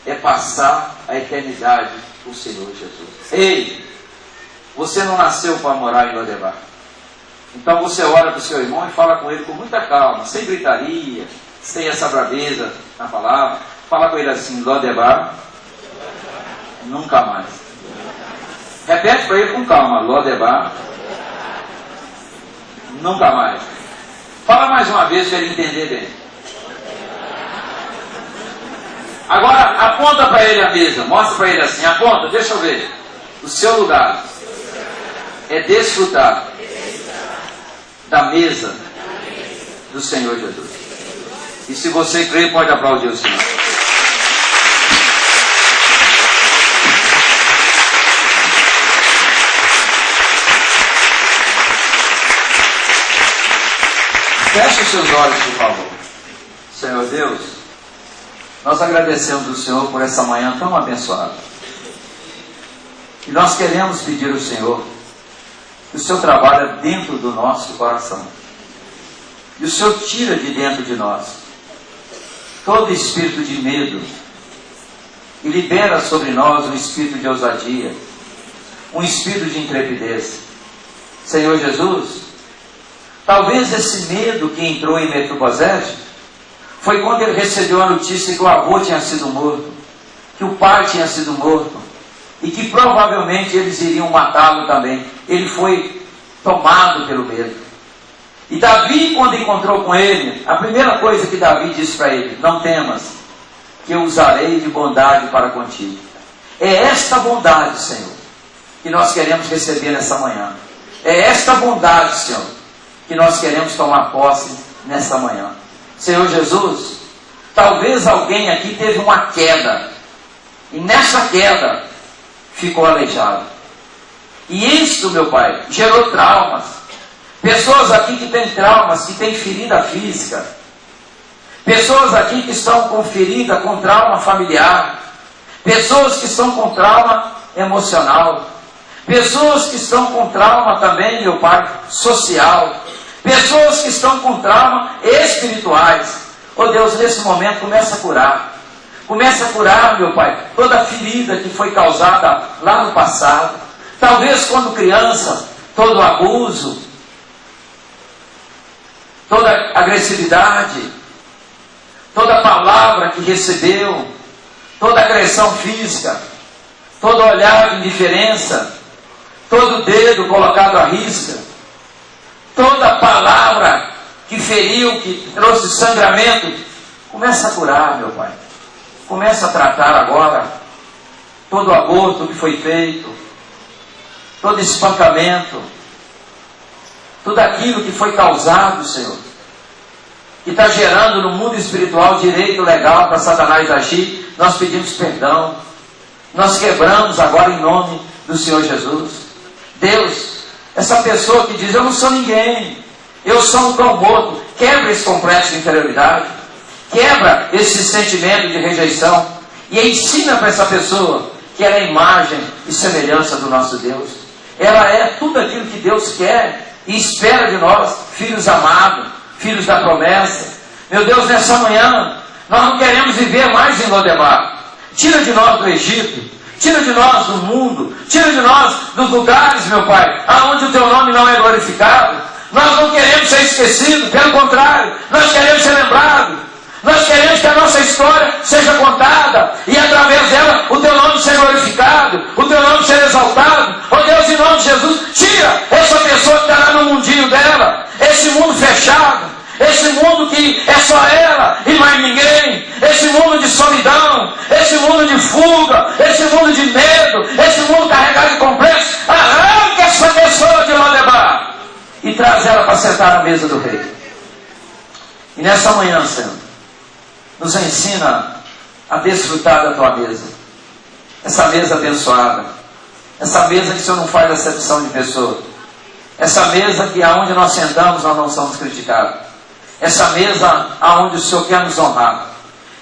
é passar a eternidade com o Senhor Jesus. Ei, você não nasceu para morar em Lodebar. Então você ora para o seu irmão e fala com ele com muita calma, sem gritaria, sem essa braveza na palavra. Fala com ele assim: Lodebar, nunca mais. Repete para ele com calma: Lodebar, nunca mais. Fala mais uma vez para ele entender bem. Agora aponta para ele a mesa, mostra para ele assim, aponta, deixa eu ver. O seu lugar é desfrutar da mesa do Senhor Jesus. E se você crê, pode aplaudir o Senhor. Feche os seus olhos, por favor. Senhor Deus, nós agradecemos ao Senhor por essa manhã tão abençoada. E nós queremos pedir ao Senhor que o Senhor trabalhe dentro do nosso coração. E o Senhor tira de dentro de nós todo espírito de medo e libera sobre nós um espírito de ousadia, um espírito de intrepidez. Senhor Jesus, talvez esse medo que entrou em Mefibosete foi quando ele recebeu a notícia que o avô tinha sido morto, que o pai tinha sido morto e que provavelmente eles iriam matá-lo também. Ele foi tomado pelo medo. E Davi, quando encontrou com ele, a primeira coisa que Davi disse para ele: não temas, que eu usarei de bondade para contigo. É esta bondade, Senhor, que nós queremos receber nessa manhã. É esta bondade, Senhor, que nós queremos tomar posse nessa manhã. Senhor Jesus, talvez alguém aqui teve uma queda, e nessa queda ficou aleijado. E isso, meu Pai, gerou traumas. Pessoas aqui que têm traumas, que têm ferida física. Pessoas aqui que estão com ferida, com trauma familiar. Pessoas que estão com trauma emocional. Pessoas que estão com trauma também, meu Pai, social. Pessoas que estão com trauma espirituais. Oh Deus, nesse momento começa a curar. Começa a curar, meu Pai, toda a ferida que foi causada lá no passado. Talvez quando criança, todo abuso, toda agressividade, toda palavra que recebeu, toda agressão física, todo olhar de indiferença, todo dedo colocado à risca, toda palavra que feriu, que trouxe sangramento, começa a curar, meu Pai. Começa a tratar agora todo aborto que foi feito, todo espancamento, tudo aquilo que foi causado, Senhor, que está gerando no mundo espiritual direito legal para Satanás agir. Nós pedimos perdão. Nós quebramos agora em nome do Senhor Jesus. Deus, essa pessoa que diz: eu não sou ninguém, eu sou um cão morto, quebra esse complexo de inferioridade, quebra esse sentimento de rejeição e ensina para essa pessoa que ela é imagem e semelhança do nosso Deus. Ela é tudo aquilo que Deus quer e espera de nós, filhos amados, filhos da promessa. Meu Deus, nessa manhã nós não queremos viver mais em Lodebar. Tira de nós do Egito, tira de nós do mundo, tira de nós dos lugares, meu Pai, aonde o Teu nome não é glorificado. Nós não queremos ser esquecidos, pelo contrário, nós queremos ser lembrados. Nós queremos que a nossa história seja contada e através dela o teu nome seja glorificado, o teu nome seja exaltado. Ó Deus, em nome de Jesus, tira essa pessoa que está lá no mundinho dela, esse mundo fechado, esse mundo que é só ela e mais ninguém, esse mundo de solidão, esse mundo de fuga, esse mundo de medo, esse mundo carregado de complexo. Arranca essa pessoa de Lodebar e traz ela para sentar à mesa do rei. E nessa manhã, Senhor, nos ensina a desfrutar da tua mesa, essa mesa abençoada, essa mesa que o Senhor não faz acepção de pessoa, essa mesa que aonde nós sentamos nós não somos criticados, essa mesa aonde o Senhor quer nos honrar,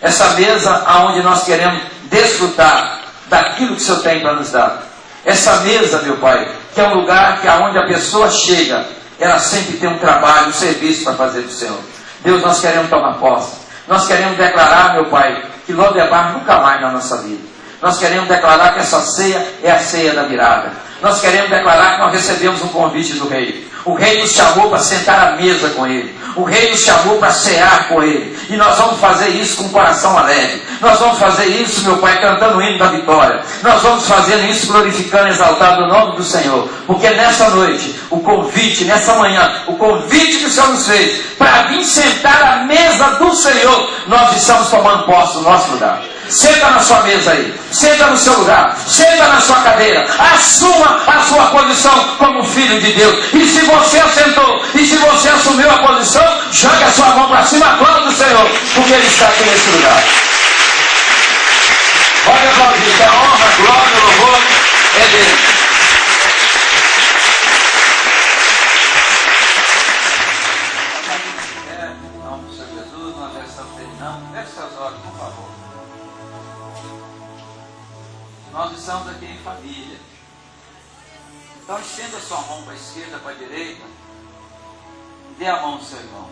essa mesa aonde nós queremos desfrutar daquilo que o Senhor tem para nos dar, essa mesa, meu Pai, que é um lugar que aonde a pessoa chega, ela sempre tem um trabalho, um serviço para fazer para o Senhor. Deus, nós queremos tomar posse, nós queremos declarar, meu Pai, que Lodebar nunca mais na nossa vida. Nós queremos declarar que essa ceia é a ceia da virada. Nós queremos declarar que nós recebemos um convite do rei. O rei nos chamou para sentar à mesa com ele. O rei nos chamou para cear com ele. E nós vamos fazer isso com o coração alegre. Nós vamos fazer isso, meu Pai, cantando o hino da vitória. Nós vamos fazer isso glorificando e exaltando o nome do Senhor. Porque nessa noite, o convite, nessa manhã, o convite que o Senhor nos fez para vir sentar à mesa do Senhor, nós estamos tomando posse do nosso lugar. Senta na sua mesa aí, senta no seu lugar, senta na sua cadeira, assuma a sua posição como filho de Deus. E se você assentou, e se você assumiu a posição, joga a sua mão para cima, aplauda o Senhor, porque Ele está aqui nesse lugar. Pode aplaudir, que a honra, a glória, o louvor é dele. Em nome do Senhor Jesus, nós já estamos terminando. Feche seus olhos, por favor. Nós estamos aqui em família. Então estenda sua mão para a esquerda, para a direita. Dê a mão ao seu irmão.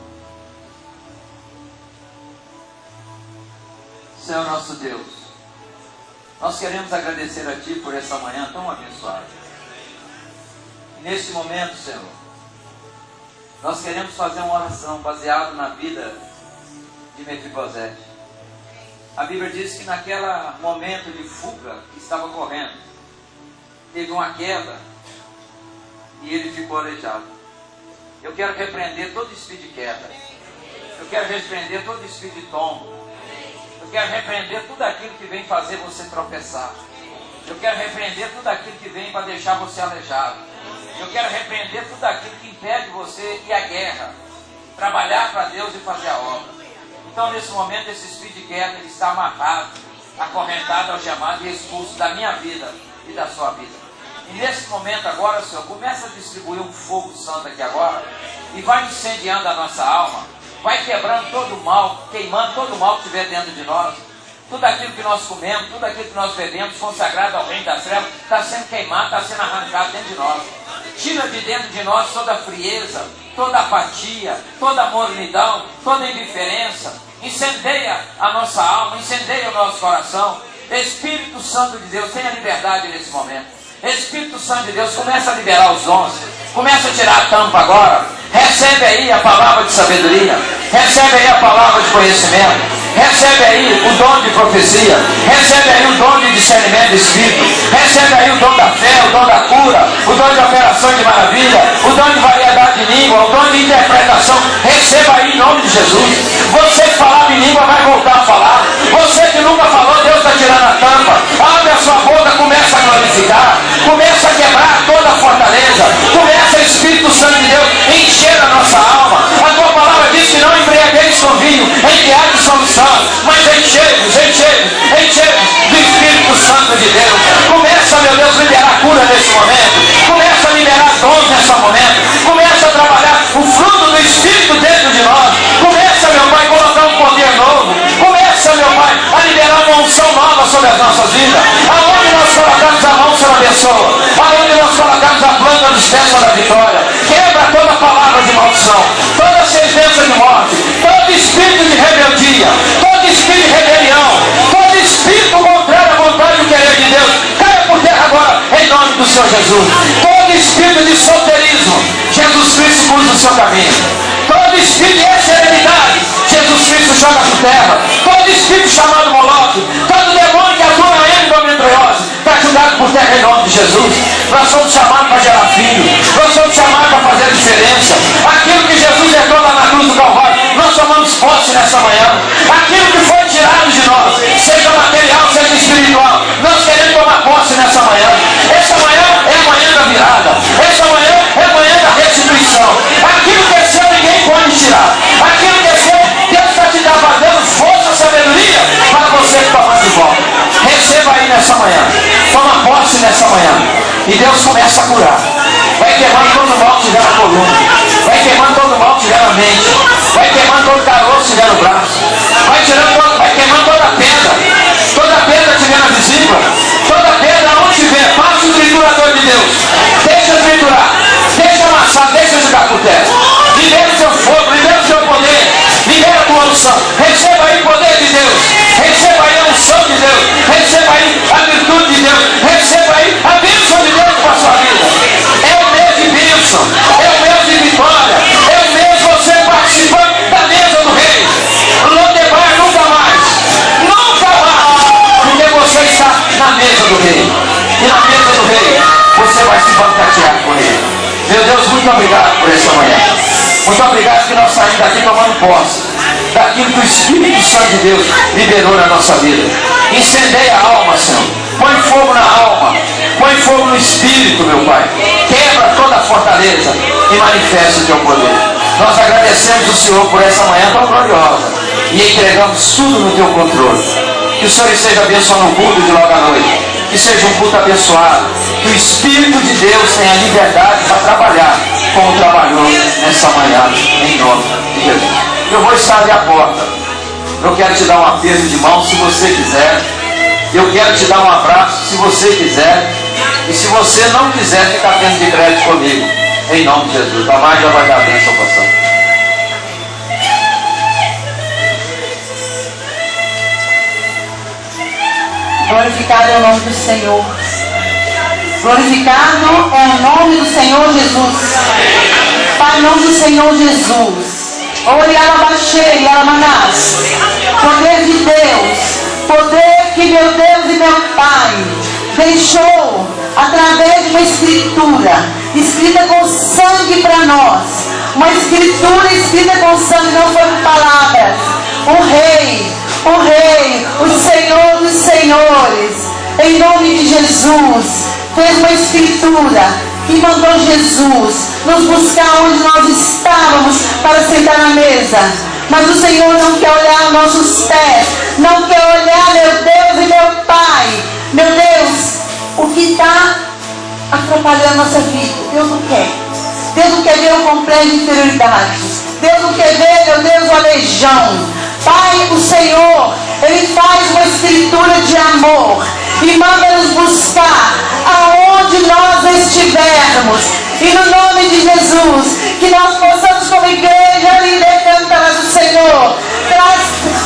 Senhor nosso Deus, nós queremos agradecer a Ti por essa manhã tão abençoada. E nesse momento, Senhor, nós queremos fazer uma oração baseada na vida de Mefibosete. A Bíblia diz que naquele momento de fuga que estava correndo, teve uma queda e ele ficou aleijado. Eu quero repreender todo espírito de queda. Eu quero repreender todo espírito de tombo. Eu quero repreender tudo aquilo que vem fazer você tropeçar. Eu quero repreender tudo aquilo que vem para deixar você aleijado. Eu quero repreender tudo aquilo que impede você ir à guerra, trabalhar para Deus e fazer a obra. Então, nesse momento, esse espírito de queda ele está amarrado, acorrentado, algemado e expulso da minha vida e da sua vida. E nesse momento agora, Senhor, começa a distribuir um fogo santo aqui agora e vai incendiando a nossa alma, vai quebrando todo o mal, queimando todo o mal que estiver dentro de nós. Tudo aquilo que nós comemos, tudo aquilo que nós bebemos, consagrado ao reino das trevas, está sendo queimado, está sendo arrancado dentro de nós. Tira de dentro de nós toda a frieza, toda a apatia, toda a mornidão, toda a indiferença. Incendeia a nossa alma, incendeia o nosso coração. Espírito Santo de Deus, tenha liberdade nesse momento. Espírito Santo de Deus, começa a liberar os dons. Começa a tirar a tampa agora. Recebe aí a palavra de sabedoria. Recebe aí a palavra de conhecimento. Recebe aí o dom de profecia. Recebe aí o dom de discernimento do Espírito. Recebe aí o dom da fé, o dom da cura, o dom de operação de maravilha, o dom de variedade de língua, o dom de interpretação. Receba aí em nome de Jesus. Você que falava em língua vai voltar a falar. Você que nunca falou, Deus está tirando a tampa. Abre a sua boca, começa a glorificar. Começa a quebrar toda a fortaleza. Começa, Espírito Santo de Deus, encher a nossa alma. A tua palavra diz que não embriagueis com vinho, embriagues com santo, mas enchei-vos do Espírito Santo de Deus. Começa, meu Deus, a liberar cura nesse momento. Começa a liberar dons nesse momento. Começa a trabalhar o fruto do Espírito dentro de nós. Começa, meu Pai, a colocar um poder novo. Começa, meu Pai, a liberar uma unção nova sobre as nossas vidas. Aonde nós colocamos a mão, o Senhor abençoa. Aonde nós colocamos a planta dos pés da vitória. Quebra toda palavra de maldição, toda sentença de morte, todo espírito de rebeldia, todo espírito de rebelião, todo espírito contrário à vontade e querer de Deus, caia por terra agora, em nome do Senhor Jesus. Todo espírito de solteirismo, Jesus Cristo cruza o seu caminho. Todo espírito de esterilidade, Jesus Cristo joga por terra. nós somos chamados para gerar filho, nós somos chamados para fazer a diferença. Aquilo que Jesus herdou lá na cruz do Calvário, nós tomamos posse nessa manhã. Aquilo que foi tirado de nós, seja material, seja espiritual, nós queremos tomar posse nessa manhã. Essa manhã é a manhã da virada, essa manhã é a manhã da restituição. Aquilo que é seu ninguém pode tirar, aquilo que é seu, Deus está te dando força, sabedoria para você tomar de volta. Receba aí nessa manhã, toma posse nessa manhã, e Deus começa a curar. Vai queimando todo o mal que tiver na coluna, vai queimando todo o mal que tiver na mente, vai queimando todo o caroço que tiver no braço, vai queimando toda a pedra que tiver na vesícula, toda a pedra onde tiver. Passa o triturador de Deus, deixa triturar, deixa amassar, deixa jogar por terra. Libera o seu fogo, libera o seu poder, libera a tua unção. Receba aí o poder de Deus, receba aí a unção de Deus, receba aí a virtude de Deus, receba aí a bênção de Deus para a sua vida. É o mês de bênção, é o mês de vitória, é o mês de você participando da mesa do rei. Lodebar nunca mais, porque você está na mesa do rei, e na mesa do rei você vai se bancatear com ele. Meu Deus, muito obrigado por essa manhã. Muito obrigado que nós saímos daqui tomando posse daquilo que o Espírito Santo de Deus liberou na nossa vida. Incendeia a alma, Senhor. Põe fogo na alma, põe fogo no Espírito, meu Pai. Quebra toda a fortaleza e manifesta o teu poder. Nós agradecemos o Senhor por essa manhã tão gloriosa e entregamos tudo no teu controle. Que o Senhor esteja abençoando o culto de logo à noite, que seja um culto abençoado, que o Espírito de Deus tenha liberdade para trabalhar como trabalhou nessa manhã, em nome de Jesus. Eu vou estar ali à porta, eu quero te dar um aperto de mão se você quiser, eu quero te dar um abraço se você quiser, e se você não quiser, fica atento de crédito comigo, em nome de Jesus. A mais já vai dar a bênção passando. Glorificado é o nome do Senhor. Glorificado é o nome do Senhor Jesus. Pai, em nome do Senhor Jesus. Oriarabaxei, Aramanás. Poder de Deus. Poder que meu Deus e meu Pai deixou através de uma escritura escrita com sangue para nós. Uma escritura escrita com sangue, não foi com palavras. O Rei, o Senhor dos Senhores, em nome de Jesus, fez uma escritura e mandou Jesus nos buscar onde nós estávamos para sentar na mesa. Mas o Senhor não quer olhar nossos pés, não quer olhar, meu Deus e meu Pai. Meu Deus, o que está atrapalhando a nossa vida, Deus não quer. Deus não quer ver o complexo de inferioridade. Deus não quer ver, meu Deus, o aleijão. Pai, o Senhor, Ele faz uma escritura de amor e manda nos buscar aonde nós estivermos. E no nome de Jesus, que nós possamos como igreja linda cantar do Senhor. Traz,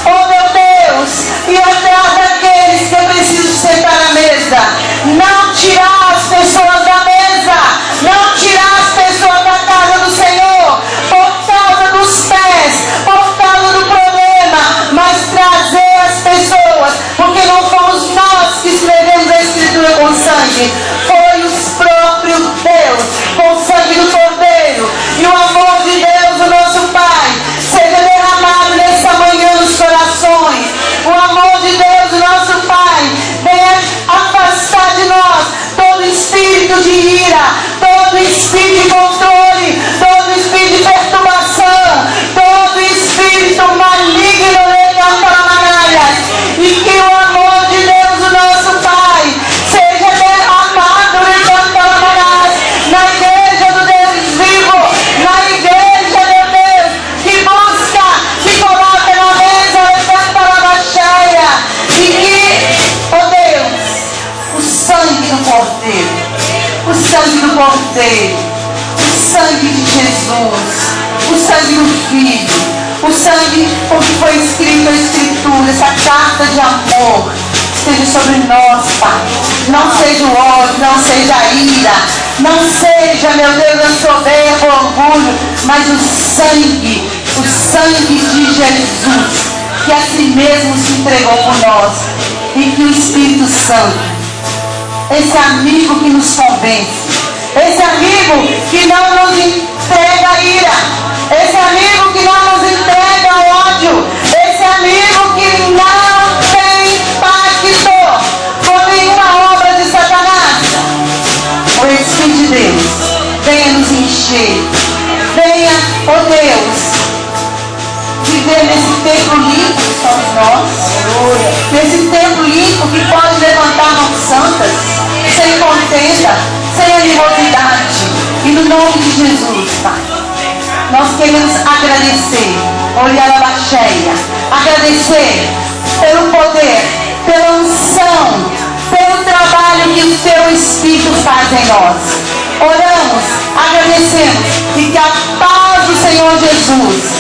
oh meu Deus, e atrás daqueles que eu preciso sentar à mesa. Não tirar as pessoas da mesa, não tirar as pessoas da casa do Senhor, por causa dos pés, por causa do problema, mas trazer as pessoas, porque não fomos nós que escrevemos a escritura com sangue, foi os próprios Deus, com o sangue do Cordeiro. E o amor de Deus, o nosso Pai, seja derramado nessa manhã nos corações. O amor de Deus, o nosso Pai, venha afastar de nós todo espírito de ira, todo espírito de controle, todo espírito de perturbação, todo espírito maligno, e que o amor de Deus, o nosso Pai, seja derramado na igreja do Deus vivo, na igreja, meu Deus, que busca, que coloca na mesa, e que, oh Deus, o sangue do Cordeiro, o sangue do Cordeiro, o sangue de Jesus, o sangue do Filho, o sangue, porque foi escrito a Escritura, essa carta de amor, seja sobre nós, Pai. Não seja o ódio, não seja a ira, não seja, meu Deus, a soberba, o orgulho, mas o sangue de Jesus, que a si mesmo se entregou por nós. E que o Espírito Santo esse amigo que nos convence, esse amigo que não nos entrega ira, esse amigo que não nos entrega ódio, esse amigo que não tem pacto com nenhuma obra de Satanás. O Espírito de Deus venha nos encher, venha, ó Deus, viver nesse templo limpo que somos nós, nesse templo limpo que pode levantar mãos santas, sem contenda, sem animosidade, e no nome de Jesus, Pai, nós queremos agradecer, olhar a baixeia, agradecer pelo poder, pela unção, pelo trabalho que o Teu Espírito faz em nós. Oramos, agradecemos, e que a paz do Senhor Jesus